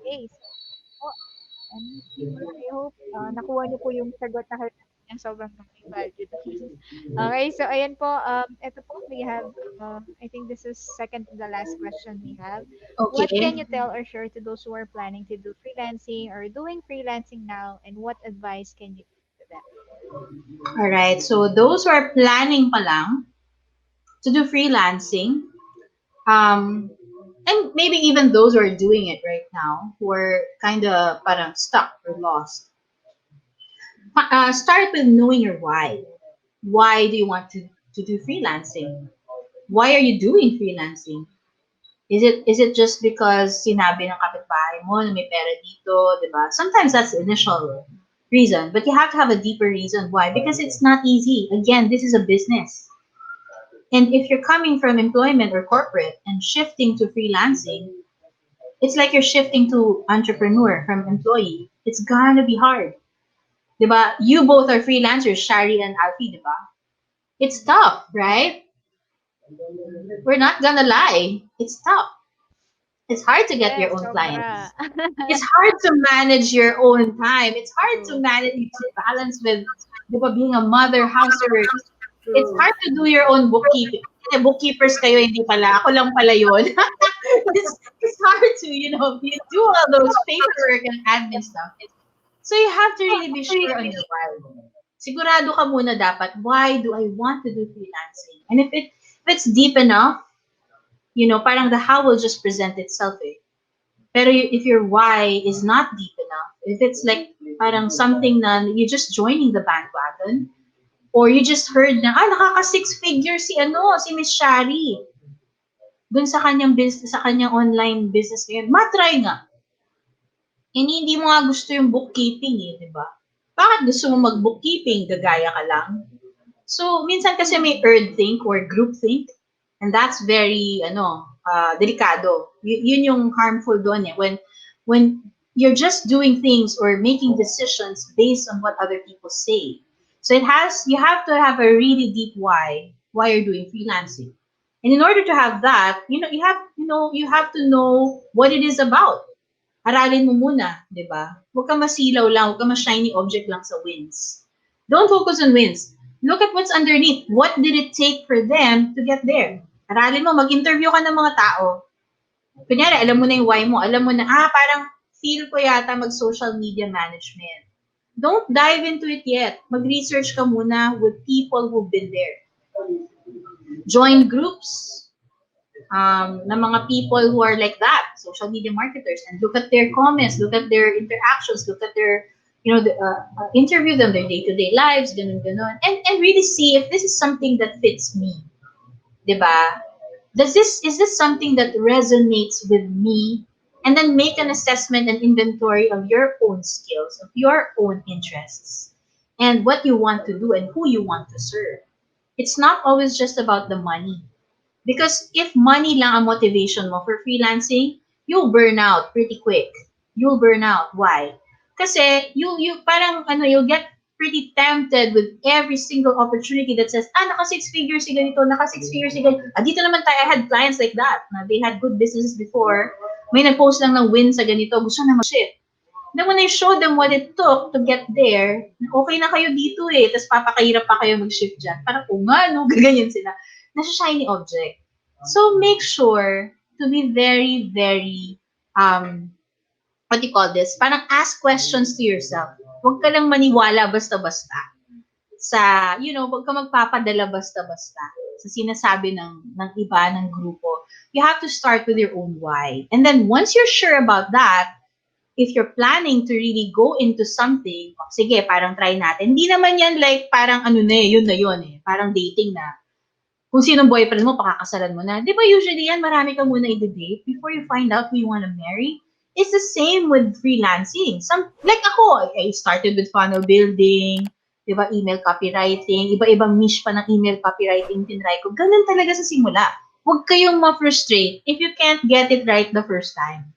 Okay. So, siguro, I hope nakuha niyo po yung sagot na yung sobrang may value doon. Okay, so ayan po, ito po, we have, I think this is second to the last question we have. What Okay. can you tell or share to those who are planning to do freelancing or doing freelancing now, and what advice can you give to them? All right. So those who are planning pa lang to do freelancing, and maybe even those who are doing it right now, who are kind of parang stuck or lost, start with knowing your why. Why do you want to do freelancing? Why are you doing freelancing? Is it just because sinabi ng kapitbahay mo na may pera dito, di ba? Sometimes that's the initial reason, but you have to have a deeper reason why, because it's not easy. Again, this is a business. And if you're coming from employment or corporate and shifting to freelancing, it's like you're shifting to entrepreneur from employee. It's gonna be hard. Diba? You both are freelancers, Shari and Alfie, diba? It's tough, right? We're not gonna lie. It's tough. It's hard to get your Yes, own sobra. clients. It's hard to manage your own time. It's hard to True. manage to balance with diba, being a mother, housework. It's True. hard to do your own bookkeeping. Bookkeepers kayo, hindi pala. Ako lang pala yun. it's hard to, you do all those paperwork and admin stuff. So you have to really be sure on your why. Sigurado ka muna dapat, why do I want to do freelancing? And if it's deep enough, parang the how will just present itself eh. Pero if your why is not deep enough, if it's like parang something na you're just joining the bandwagon, Or you just heard na, nakaka 6 figures si Miss Shari. Dun sa kanyang business, sa kanyang online business ngayon. Matry nga. Hindi mo nga gusto yung bookkeeping di ba? Bakit gusto mo mag-bookkeeping? Gagaya ka lang. So, minsan kasi may think or group think, and that's very, delikado. Yun yung harmful doon When you're just doing things or making decisions based on what other people say. So you have to have a really deep why you're doing freelancing. And in order to have that, you have to know what it is about. Aralin mo muna, di ba? Huwag ka masilaw lang, huwag ka ma-shiny object lang sa wins. Don't focus on wins. Look at what's underneath. What did it take for them to get there? Aralin mo, mag-interview ka ng mga tao. Kunyari, alam mo na yung why mo. Alam mo na, parang feel ko yata mag-social media management. Don't dive into it yet. Mag-research ka muna with people who've been there. Join groups na mga people who are like that, social media marketers, and look at their comments, look at their interactions, look at their, interview them, their day-to-day lives, ganun, and really see if this is something that fits me. Diba? Is this something that resonates with me? And then make an assessment and inventory of your own skills, of your own interests, and what you want to do and who you want to serve. It's not always just about the money. Because if money lang ang motivation mo for freelancing, you'll burn out pretty quick. You'll burn out. Why? Kasi you'll get pretty tempted with every single opportunity that says, naka 6 figures si ganito, naka 6 figures si ganito. Dito naman tayo, I had clients like that. They had good businesses before. May nag-post lang ng win sa ganito. Gusto na mag-shift. Then when I showed them what it took to get there, okay na kayo dito tapos papakahirap pa kayo mag-shift dyan. Parang, gaganyan sila. Nasa shiny object. So make sure to be very, very, what do you call this? Parang ask questions to yourself. Huwag ka lang maniwala basta-basta. Huwag ka magpapadala basta-basta sa sinasabi ng iba, ng grupo. You have to start with your own why. And then once you're sure about that, if you're planning to really go into something, sige, parang try natin. Hindi naman yan like parang yun na yun Parang dating na. Kung sinong boyfriend mo, pakakasalan mo na. Di ba usually yan, marami ka muna i-date before you find out who you want to marry? It's the same with freelancing. Like ako, I started with funnel building, di ba, email copywriting, iba-ibang niche pa ng email copywriting, tinry ko. Ganun talaga sa simula. Huwag kayong ma-frustrate if you can't get it right the first time.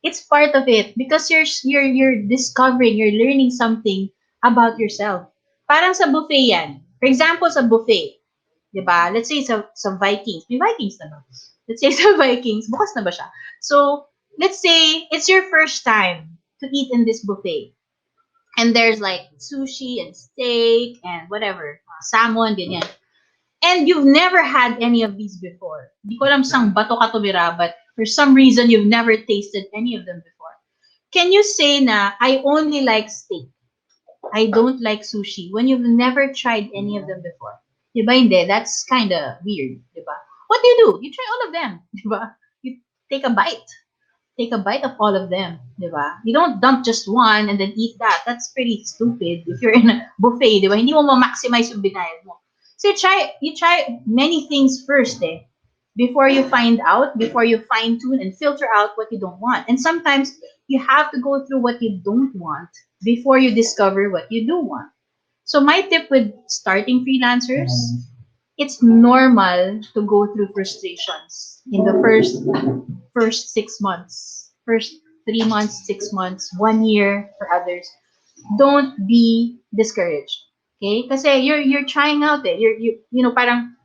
It's part of it because you're discovering, you're learning something about yourself. Parang sa buffet yan. For example, sa buffet, diba? Let's say sa Vikings. May Vikings na ba? Let's say sa Vikings, bukas na ba siya? So, let's say it's your first time to eat in this buffet. And there's like sushi and steak and whatever, salmon, ganyan. And you've never had any of these before. Di ko alam sang bato ka tumira, but for some reason, you've never tasted any of them before. Can you say na, I only like steak? I don't like sushi when you've never tried any of them before? Diba hindi? That's kind of weird. Diba? What do? You try all of them. Diba? You take a bite. Take a bite of all of them. Diba? You don't dump just one and then eat that. That's pretty stupid. If you're in a buffet, diba? Hindi mo ma-maximize yung binayad mo. So you try many things first before you find out, before you fine-tune and filter out what you don't want. And sometimes you have to go through what you don't want before you discover what you do want. So my tip with starting freelancers, it's normal to go through frustrations in the first 6 months, first 3 months, 6 months, 1 year for others. Don't be discouraged. Okay? Kasi you're trying out parang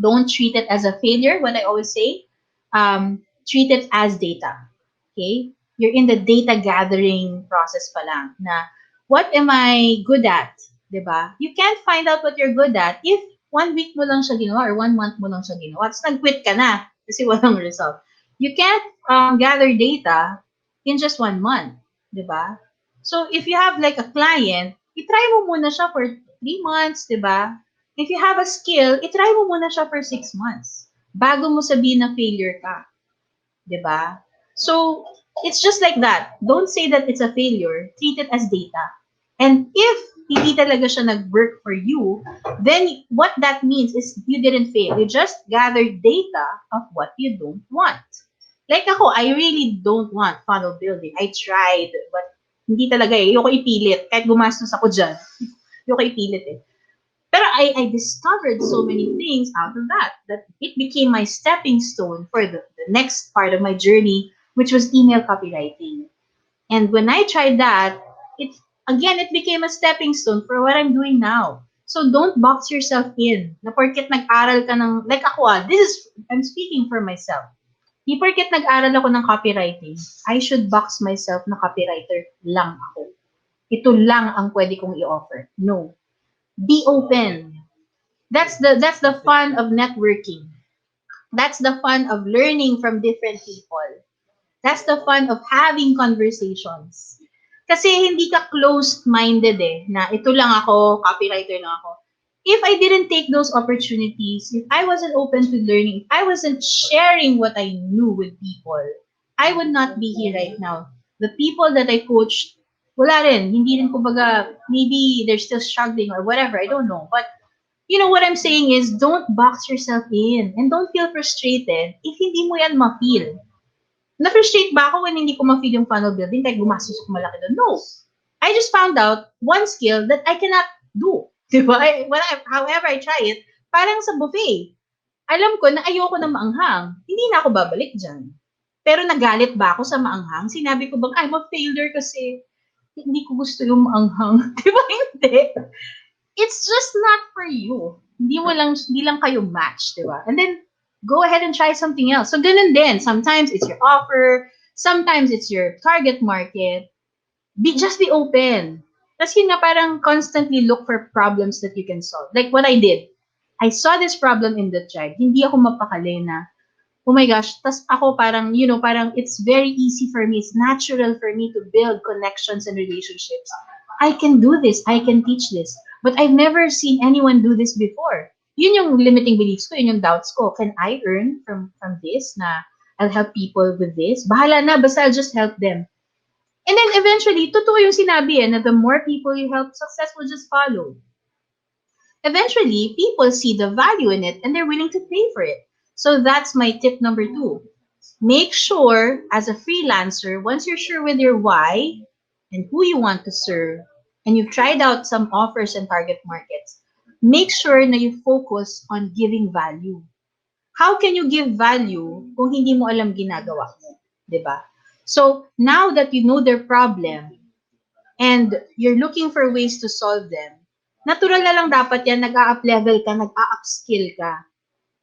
don't treat it as a failure. What I always say, treat it as data. Okay? You're in the data gathering process pa lang na what am I good at? Diba? You can't find out what you're good at if 1 week mo lang siya ginawa or 1 month mo lang siya ginawa. Tapos nag-quit ka na kasi walang result. You can't gather data in just 1 month. Diba? So if you have like a client, itry mo muna siya for 3 months, diba? If you have a skill, itry mo muna siya for 6 months bago mo sabihin na failure ka. Diba? So, it's just like that. Don't say that it's a failure. Treat it as data. And if hindi talaga siya nag-work for you, then what that means is you didn't fail. You just gathered data of what you don't want. Like ako, I really don't want funnel building. I tried, but hindi talaga eh. Ayoko ipilit. Kahit gumastos ako dyan. Ayoko ipilit eh. Pero I discovered so many things out of that it became my stepping stone for the next part of my journey, which was email copywriting. And when I tried that, it became a stepping stone for what I'm doing now. So don't box yourself in. Na porket nag-aral ka ng, like ako I'm speaking for myself. Di porket nag-aral ako ng copywriting, I should box myself na copywriter lang ako. Ito lang ang pwede kong i-offer. No. Be open. That's the fun of networking. That's the fun of learning from different people. That's the fun of having conversations. Kasi hindi ka closed-minded eh, na ito lang ako, copywriter lang ako. If I didn't take those opportunities, if I wasn't open to learning, if I wasn't sharing what I knew with people, I would not be here right now. The people that I coached, wala rin, hindi rin kumbaga, maybe they're still struggling or whatever, I don't know. But you know what I'm saying is, don't box yourself in and don't feel frustrated if hindi mo yan ma-feel. Na-frustrate ba ako when hindi ko ma-feel yung funnel building kahit gumastos ko malaki doon? No. I just found out one skill that I cannot do. Diba? However I try it, parang sa buffet. Alam ko na ayoko na maanghang. Hindi na ako babalik dyan. Pero nagalit ba ako sa maanghang? Sinabi ko bang, I'm a failure kasi hindi ko gusto yung maanghang. Diba? Hindi. It's just not for you. Hindi lang kayo match, diba? And then, go ahead and try something else. So, ganun din. Sometimes it's your offer. Sometimes it's your target market. Just be open. Tapos yun nga, parang constantly look for problems that you can solve. Like what I did. I saw this problem in the tribe. Hindi ako mapakali na, oh my gosh, tas ako parang, parang it's very easy for me. It's natural for me to build connections and relationships. I can do this. I can teach this. But I've never seen anyone do this before. Yun yung limiting beliefs ko, yun yung doubts ko. Can I earn from this na I'll help people with this? Bahala na, basta I'll just help them. And then eventually, totoo yung sinabi na the more people you help, success will just follow. Eventually, people see the value in it and they're willing to pay for it. So that's my tip number 2. Make sure, as a freelancer, once you're sure with your why and who you want to serve, and you've tried out some offers and target markets, make sure na you focus on giving value. How can you give value kung hindi mo alam ginagawa mo? Diba? So, now that you know their problem and you're looking for ways to solve them, natural na lang dapat yan, nag-a-up level ka, nag-a-upskill ka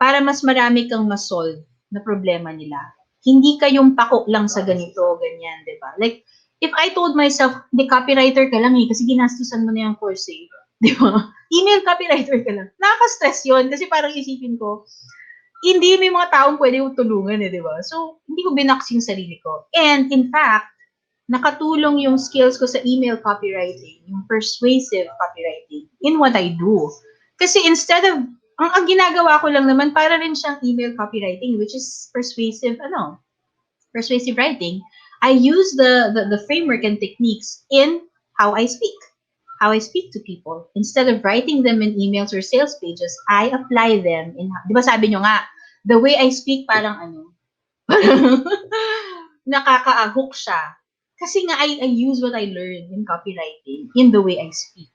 para mas marami kang ma-solve na problema nila. Hindi kayong pako lang sa ganito, ganyan, diba? Like, if I told myself, di copywriter ka lang kasi ginastusan mo na yung course eh. Di ba? Email copywriter ka lang. Nakaka-stress yun kasi parang isipin ko, hindi may mga taong pwede yung tulungan eh, di ba? So, hindi ko binox yung sarili ko. And in fact, nakatulong yung skills ko sa email copywriting, yung persuasive copywriting, in what I do. Kasi instead of, ang ginagawa ko lang naman, para rin siyang email copywriting, which is persuasive writing. I use the framework and techniques in how I speak to people. Instead of writing them in emails or sales pages, I apply them in, di ba sabi nyo nga, the way I speak parang nakaka-hook siya. Kasi nga, I use what I learned in copywriting in the way I speak.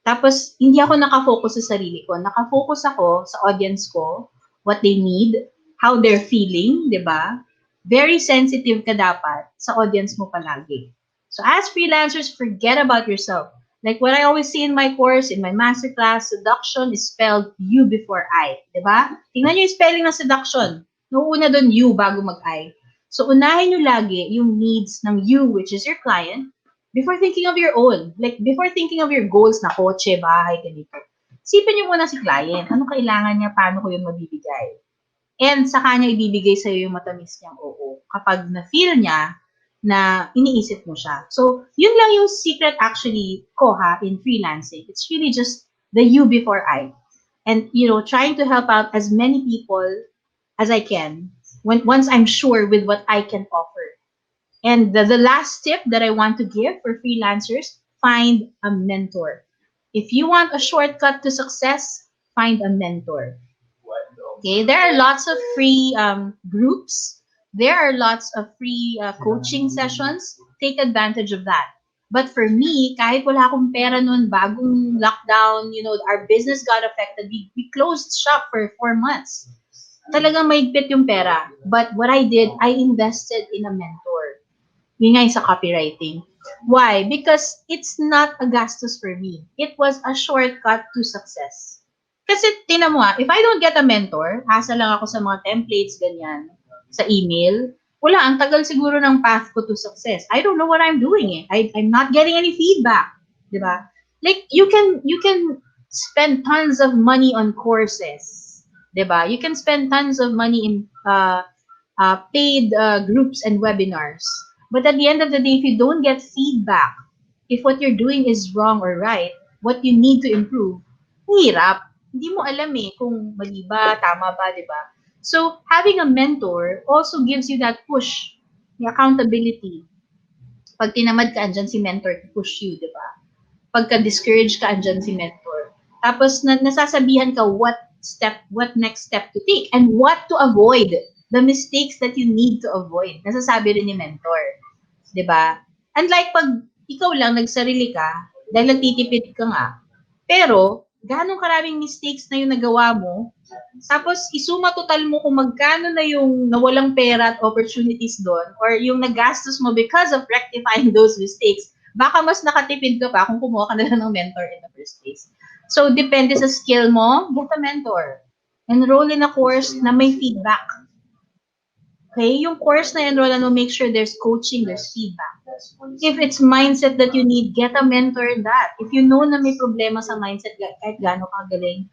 Tapos, hindi ako nakafocus sa sarili ko. Nakafocus ako sa audience ko, what they need, how they're feeling, di ba? Very sensitive ka dapat sa audience mo palagi. So as freelancers, forget about yourself. Like what I always say in my course, in my masterclass, seduction is spelled you before I. Diba? Tingnan nyo yung spelling ng seduction. Nuuna doon you bago mag-I. So unahin nyo lagi yung needs ng you, which is your client, before thinking of your own. Like before thinking of your goals na kotse, bahay, ganito. Sipin nyo muna si client. Ano kailangan niya? Paano ko yun mabibigay? And sa kanya ibibigay sa'yo yung matamis niyang oo. Kapag na-feel niya na iniisip mo siya. So, yun lang yung secret actually ko in freelancing. It's really just the you before I. And, trying to help out as many people as I can once I'm sure with what I can offer. And the last tip that I want to give for freelancers, find a mentor. If you want a shortcut to success, find a mentor. Okay, there are lots of free groups. There are lots of free coaching sessions. Take advantage of that. But for me, kahit wala akong pera noon, bagong lockdown, our business got affected. We closed shop for 4 months. Talagang maigpit yung pera. But what I did, I invested in a mentor. Yun nga yung sa copywriting. Why? Because it's not a gastos for me. It was a shortcut to success. Kasi tinan mo if I don't get a mentor, asa lang ako sa mga templates, ganyan, sa email, wala, ang tagal siguro ng path ko to success. I don't know what I'm doing I'm not getting any feedback. Diba? Like, you can spend tons of money on courses. Diba? You can spend tons of money in paid groups and webinars. But at the end of the day, if you don't get feedback, if what you're doing is wrong or right, what you need to improve, hirap. Hindi mo alam kung mali ba, tama ba, di ba? So, having a mentor also gives you that push, the accountability. Pag tinamad ka, andyan si mentor to push you, di ba? Pagka-discourage ka, andyan si mentor. Tapos, nasasabihan ka what next step to take, and what to avoid. The mistakes that you need to avoid. Nasasabi rin ni mentor. Diba? Unlike pag ikaw lang nagsarili ka, dahil nagtitipid ka nga, pero ganong karaming mistakes na yung nagawa mo, tapos isuma total mo kung magkano na yung nawalang pera at opportunities doon, or yung nagastos mo because of rectifying those mistakes, baka mas nakatipid ka pa kung kumuha ka na lang ng mentor in the first place. So, depende sa skill mo, get a mentor. Enroll in a course na may feedback. Okay? Yung course na enrollan mo, make sure there's coaching, there's feedback. If it's mindset that you need, get a mentor in that. If you know na may problema sa mindset, kahit gaano kagaling.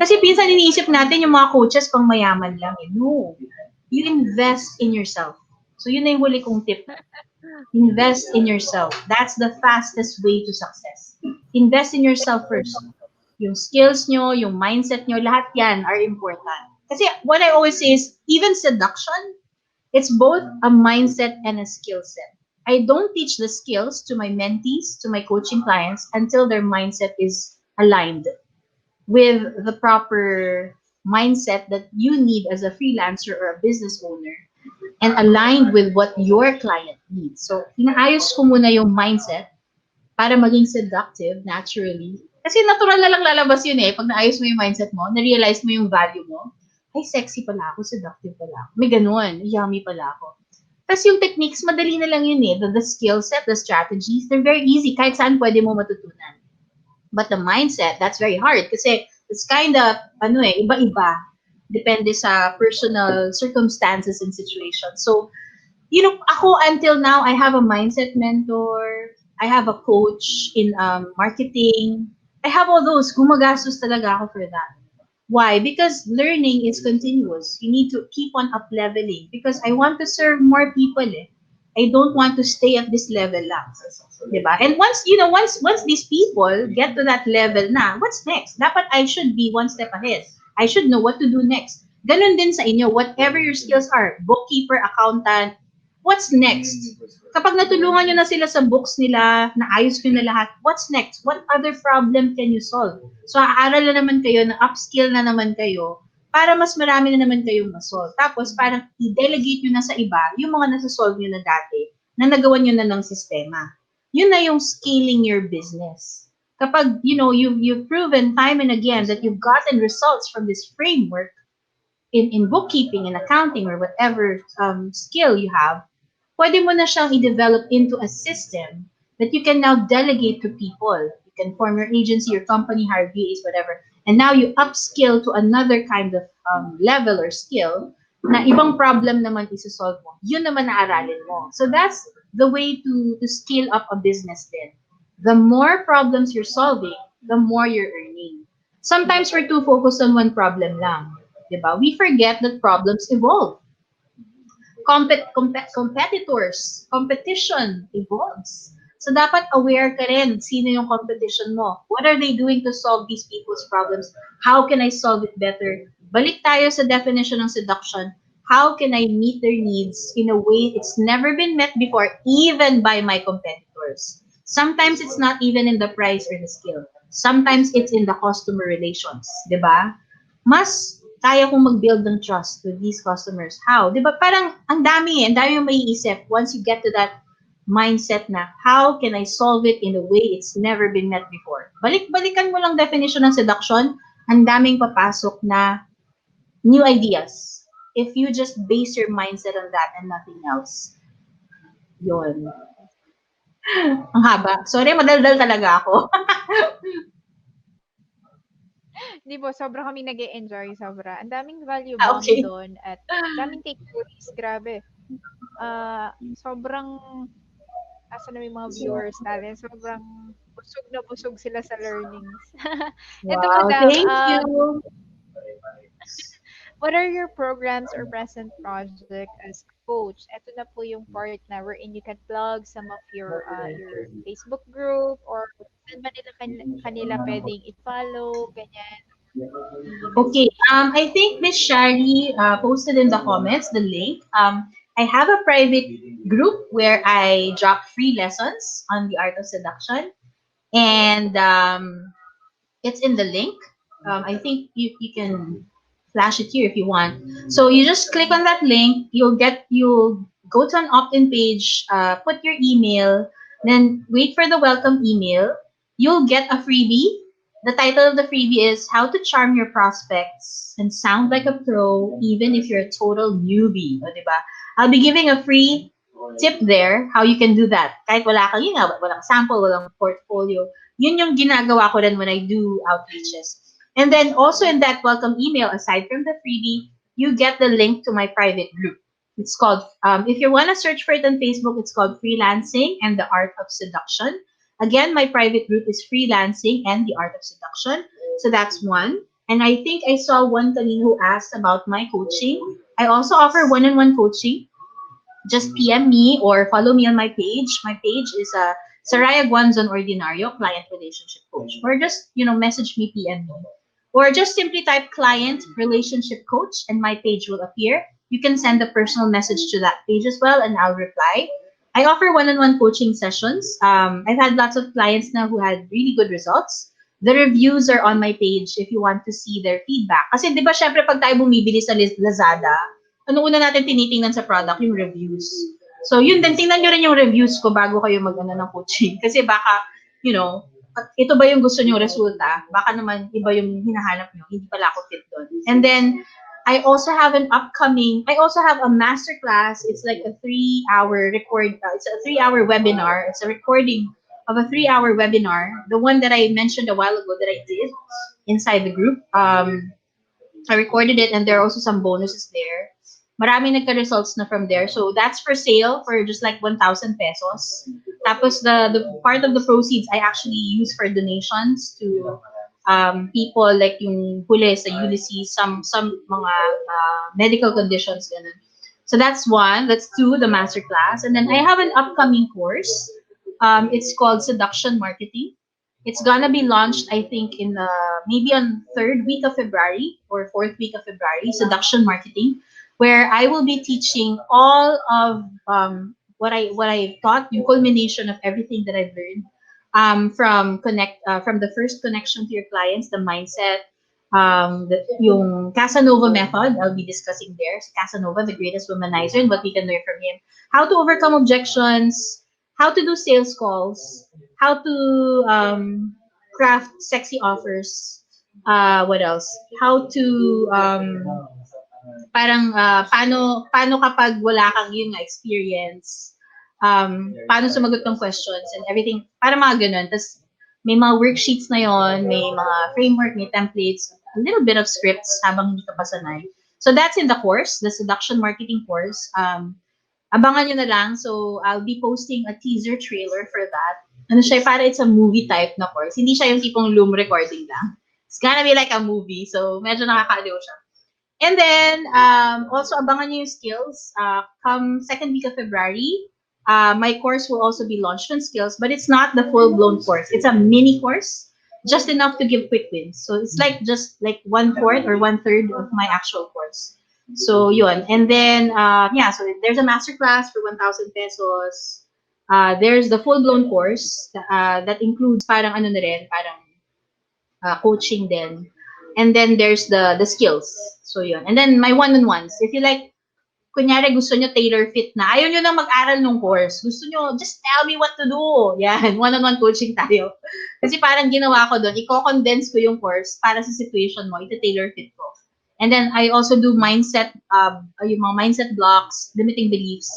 Kasi pinsan iniisip natin yung mga coaches pang mayaman lang. No. You invest in yourself. So yun na yung huli kong tip. Invest in yourself. That's the fastest way to success. Invest in yourself first. Yung skills nyo, yung mindset nyo, lahat yan are important. Kasi what I always say is, even seduction, it's both a mindset and a skill set. I don't teach the skills to my mentees, to my coaching clients, until their mindset is aligned with the proper mindset that you need as a freelancer or a business owner, and aligned with what your client needs. So, inaayos ko muna yung mindset para maging seductive naturally. Kasi natural na lang lalabas yun pag naayos mo yung mindset mo, na-realize mo yung value mo, ay, sexy pala ako, seductive pala ako. May ganun, yummy pala ako. Tapos yung techniques, madali na lang yun The skill set, the strategies, they're very easy. Kahit saan pwede mo matutunan. But the mindset, that's very hard. Kasi it's kind of, iba-iba. Depende sa personal circumstances and situations. So, ako until now, I have a mindset mentor. I have a coach in marketing. I have all those. Gumagastos talaga ako for that. Why? Because learning is continuous. You need to keep on up-leveling because I want to serve more people. I don't want to stay at this level lang. Diba? And once these people get to that level na, what's next? Dapat I should be one step ahead. I should know what to do next. Ganun din sa inyo, whatever your skills are, bookkeeper, accountant, what's next? Kapag natulungan nyo na sila sa books nila, naayos nyo na lahat, what's next? What other problem can you solve? So, aaral na naman kayo, na-upskill na naman kayo, para mas marami na naman kayong masolve. Tapos, parang i-delegate nyo na sa iba, yung mga nasa-solve nyo na dati, na nagawa nyo na ng sistema. Yun na yung scaling your business. Kapag, you've proven time and again that you've gotten results from this framework, in bookkeeping, in accounting, or whatever skill you have, pwede mo na siyang i-develop into a system that you can now delegate to people. You can form your agency, your company, hire VAs, whatever. And now you upskill to another kind of level or skill na ibang problem naman isi-solve mo. Yun naman naaralin mo. So that's the way to scale up a business then. The more problems you're solving, the more you're earning. Sometimes we're too focused on one problem lang. Diba? We forget that problems evolve. Competitors, competition evolves. So dapat aware ka rin sino yung competition mo. What are they doing to solve these people's problems? How can I solve it better? Balik tayo sa definition ng seduction. How can I meet their needs in a way it's never been met before, even by my competitors? Sometimes it's not even in the price or the skill. Sometimes it's in the customer relations, 'di ba? Mas kaya kong mag-build ng trust with these customers. How? 'Di ba? Parang ang dami yung maiisip once you get to that mindset na how can I solve it in a way it's never been met before. Balik-balikan mo lang definition ng seduction, ang daming papasok na new ideas. If you just base your mindset on that and nothing else. Yun. Ang haba. Sorry, madaldal talaga ako. Di po, sobra kami nag-e-enjoy, sobra. Ang daming value bomb Okay. doon at daming takeaways, grabe. Sobrang, asa na yung mga viewers natin, sobrang busog sila sa learnings. Eto, Wow, madam, thank you. what are your programs or present project as a coach? Ito na po yung part na wherein you can plug some of your Facebook group or saan ba nila kanila pwedeng i-follow, ganyan, Okay, i-message. I think Miss Shari posted in the comments the link. I have a private group where I drop free lessons on the art of seduction, and it's in the link. I think you can flash it here if you want. So you just click on that link. You'll go to an opt-in page. Put your email, then wait for the welcome email. You'll get a freebie. The title of the freebie is How to Charm Your Prospects and Sound Like a Pro Even If You're a Total Newbie. O, diba? I'll be giving a free tip there how you can do that. Kahit wala kang, yun nga, walang sample, walang portfolio. Yun yung ginagawa ko rin when I do outreaches. And then also in that welcome email, aside from the freebie, you get the link to my private group. It's called, if you want to search for it on Facebook, it's called Freelancing and the Art of Seduction. Again, my private group is Freelancing and the Art of Seduction. So that's one. And I think I saw one kanina who asked about my coaching. I also offer one-on-one coaching. Just PM me or follow me on my page. My page is Sariah Guanzon-Ordinario, client relationship coach. Or just, message me, PM me. Or just simply type client relationship coach and my page will appear. You can send a personal message to that page as well and I'll reply. I offer one-on-one coaching sessions. I've had lots of clients now who had really good results. The reviews are on my page if you want to see their feedback. Kasi di ba syempre pag tayo bumibili sa Lazada, ano una natin tinitingnan sa product? Yung reviews. So yun din, tingnan nyo rin yung reviews ko bago kayo mag-ano ng coaching. Kasi baka, ito ba yung gusto nyong resulta? Baka naman iba yung hinahanap nyo. Hindi pala ako fit doon. And then, I also have a master class. It's like a 3-hour it's a 3-hour webinar. It's a recording of a 3-hour webinar. The one that I mentioned a while ago that I did inside the group. I recorded it and there are also some bonuses there. Marami nagka-results na from there. So that's for sale for just like 1,000 pesos. Tapos the part of the proceeds I actually use for donations to people like yung huli sa Ulysses, some mga medical conditions. Ganun. So that's one. That's two, the masterclass. And then I have an upcoming course. It's called Seduction Marketing. It's gonna be launched, I think, in maybe on 3rd week of February or 4th week of February. Seduction Marketing, where I will be teaching all of what I taught, the culmination of everything that I've learned from the first connection to your clients, the mindset, yung Casanova method. I'll be discussing there. Casanova, the greatest womanizer, and what we can learn from him. How to overcome objections, how to do sales calls, how to craft sexy offers. What else? How to paano kapag wala kang yun na experience, paano sumagot ng questions and everything, para mga ganun. Tapos may mga worksheets na yon, may mga framework, may templates, a little bit of scripts habang hindi ka pa sanay. So that's in the course, the seduction marketing course. Abangan nyo na lang. So I'll be posting a teaser trailer for that. Ano siya, para it's a movie type na course. Hindi siya yung tipong Loom recording lang. It's gonna be like a movie. So medyo nakakaaliw siya. And then, also abangan nyo yung skills. Come 2nd week of February, my course will also be launched on skills, but it's not the full-blown course. It's a mini course, just enough to give quick wins. So it's like just like 1/4 or 1/3 of my actual course. So yun. And then, so there's a masterclass for 1,000 pesos. There's the full-blown course that includes parang ano na rin, parang coaching din. And then there's the skills. So yun. And then my one-on-ones. If you like, kunyari gusto nyo tailor fit na, ayaw nyo na mag-aral nung course. Gusto nyo, just tell me what to do. Yan, one-on-one coaching tayo. Kasi parang ginawa ko doon, i-condense ko yung course para sa situation mo, ito-tailor fit ko. And then I also do mindset, yung mga mindset blocks, limiting beliefs.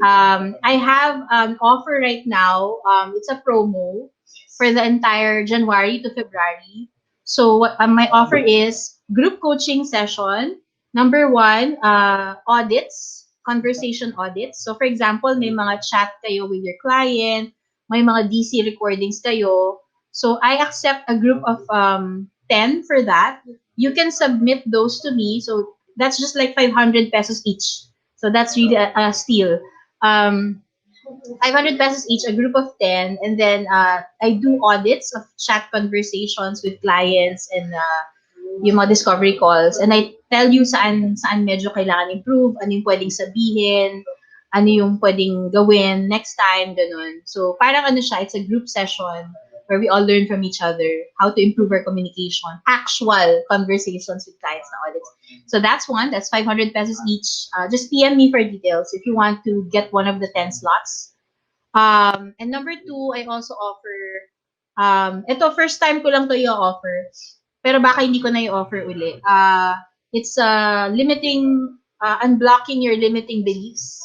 I have an offer right now. It's a promo for the entire January to February. So what my offer is group coaching session. Number one, audits, conversation audits. So for example, may mga chat kayo with your client, may mga DC recordings kayo. So I accept a group of 10 for that. You can submit those to me. So that's just like 500 pesos each. So that's really a steal. Um, 500 pesos each, a group of 10, and then I do audits of chat conversations with clients and yung mga discovery calls, and I tell you saan medyo kailangan improve, ano yung pwedeng sabihin, ano yung pwedeng gawin next time, ganun. So parang ano siya, it's a group session where we all learn from each other how to improve our communication, actual conversations with clients na audits. So that's one, that's 500 pesos each. Just PM me for details if you want to get one of the 10 slots. And number two, I also offer, ito first time ko lang to i-offer, pero baka hindi ko na i-offer uli. It's limiting, unblocking your limiting beliefs,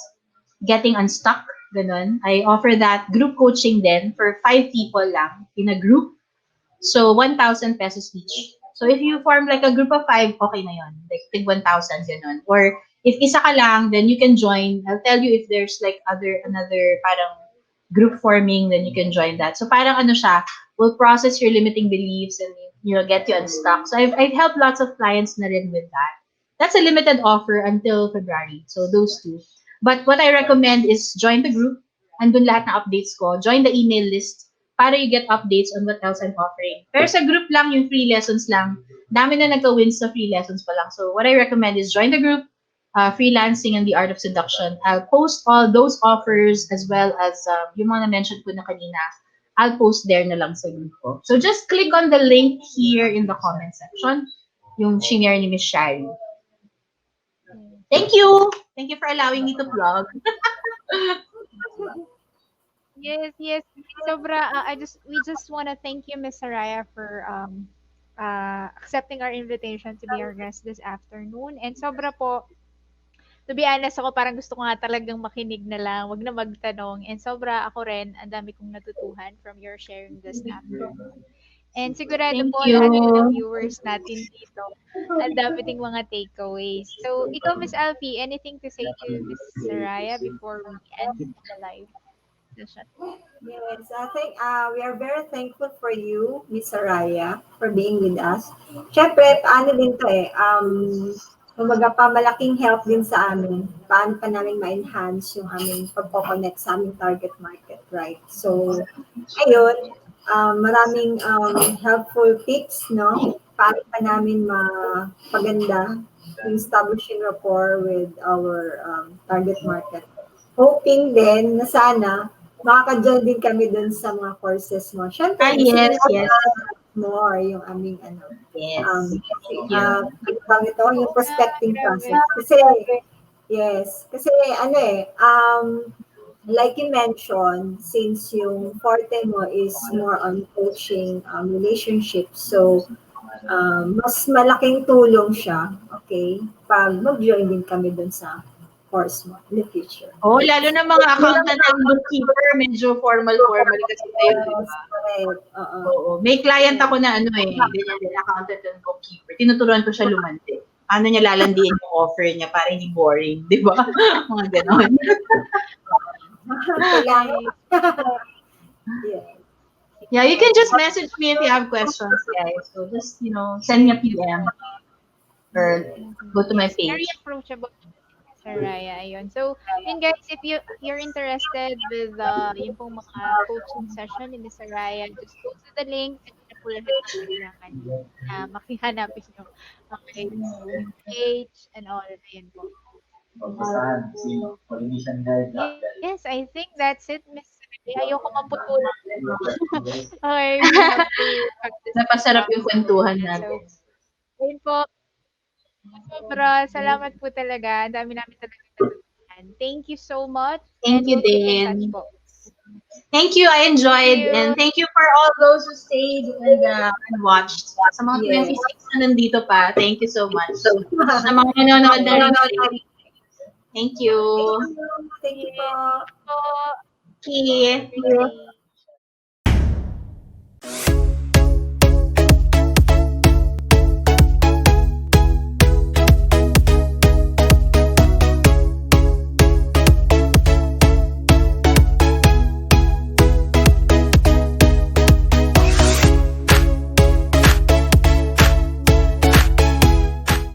getting unstuck, ganun. I offer that group coaching then for 5 people lang in a group. So 1,000 pesos each. So if you form like a group of 5, okay na yun. Like tig 1,000 ganun. Or if isa ka lang, then you can join. I'll tell you if there's like another parang group forming, then you can join that. So parang ano siya, will process your limiting beliefs and get you unstuck. So I've helped lots of clients na rin with that. That's a limited offer until February. So those two. But what I recommend is join the group. Andun lahat na updates ko. Join the email list para you get updates on what else I'm offering. Pero sa group lang, yung free lessons lang, dami na nagka-wins sa free lessons pa lang. So what I recommend is join the group, Freelancing and the Art of Seduction. I'll post all those offers as well as yung mga na-mention ko na kanina. I'll post there na lang sa group ko. So just click on the link here in the comment section, yung shinare ni Miss Shari. Thank you! Thank you for allowing me to vlog. Yes, yes. Sobra, we just want to thank you, Miss Sariah, for accepting our invitation to be our guest this afternoon. And sobra po, to be honest ako, parang gusto ko nga talagang makinig na lang, wag na magtanong. And sobra ako rin, ang dami kong natutuhan from your sharing this afternoon. And sigurado Thank po, you. lahat din ng viewers natin dito, ang dami ding mga takeaways. So, ikaw, Miss Alfie, anything to say to Miss Sariah before we end the live session? Yes, I think we are very thankful for you, Miss Sariah, for being with us. Siyempre, paano din to eh, kumbaga pa malaking help din sa amin. Paano pa namin ma-enhance yung aming pagpo-connect sa aming target market, right? So, ayun, maraming helpful tips, no? Paano pa namin mapaganda yung establishing rapport with our target market. Hoping din na sana makaka-join din kami dun sa mga courses mo. Siyempre, Yes, yes. more yung aming Yes. ano bang ito, yung prospecting process. Kasi, yes, kasi like you mentioned, since yung forte mo is more on coaching relationships, so mas malaking tulong siya, okay, pag mag-join din kami dun sa course mo in the future. Oh, lalo na mga accountant and bookkeeper, medyo formal-formal kasi tayo, di ba? Correct. Oo. May client ako na ganyan din, accountant and bookkeeper. Tinuturuan ko siya lumante. Ano niya lalandiin yung offer niya para hindi boring, di ba? Mga ganon. Kailangan. Yeah. Yeah, you can just message me if you have questions, guys. So just, send me a PM or go to my Very page. approachable, Sariah. Ayun. So, yun guys, if you're interested with yung pong mga coaching session ni Miss Sariah, just go to the link and na po lahat ng kailangan na makihanapin nyo. Okay. So, yung page and all. Ayan po. Yes, I think that's it, Miss Sariah. Ayoko maputulan. Okay, we have to cut this Napasarap yung short. kwentuhan So, natin. ayun po. Sobra. Salamat po talaga. Ang dami namin talaga natutunan. Thank you so much Thank and you we'll keep in touch din. po. Thank you, I Thank enjoyed. And you. thank you for all those who stayed and watched. Sa mga Yes. 26 na nandito pa, thank you so much. So, Sa mga nanonood na nanonood replay, na rin. thank you. Thank you po. Po. Okay. Great day.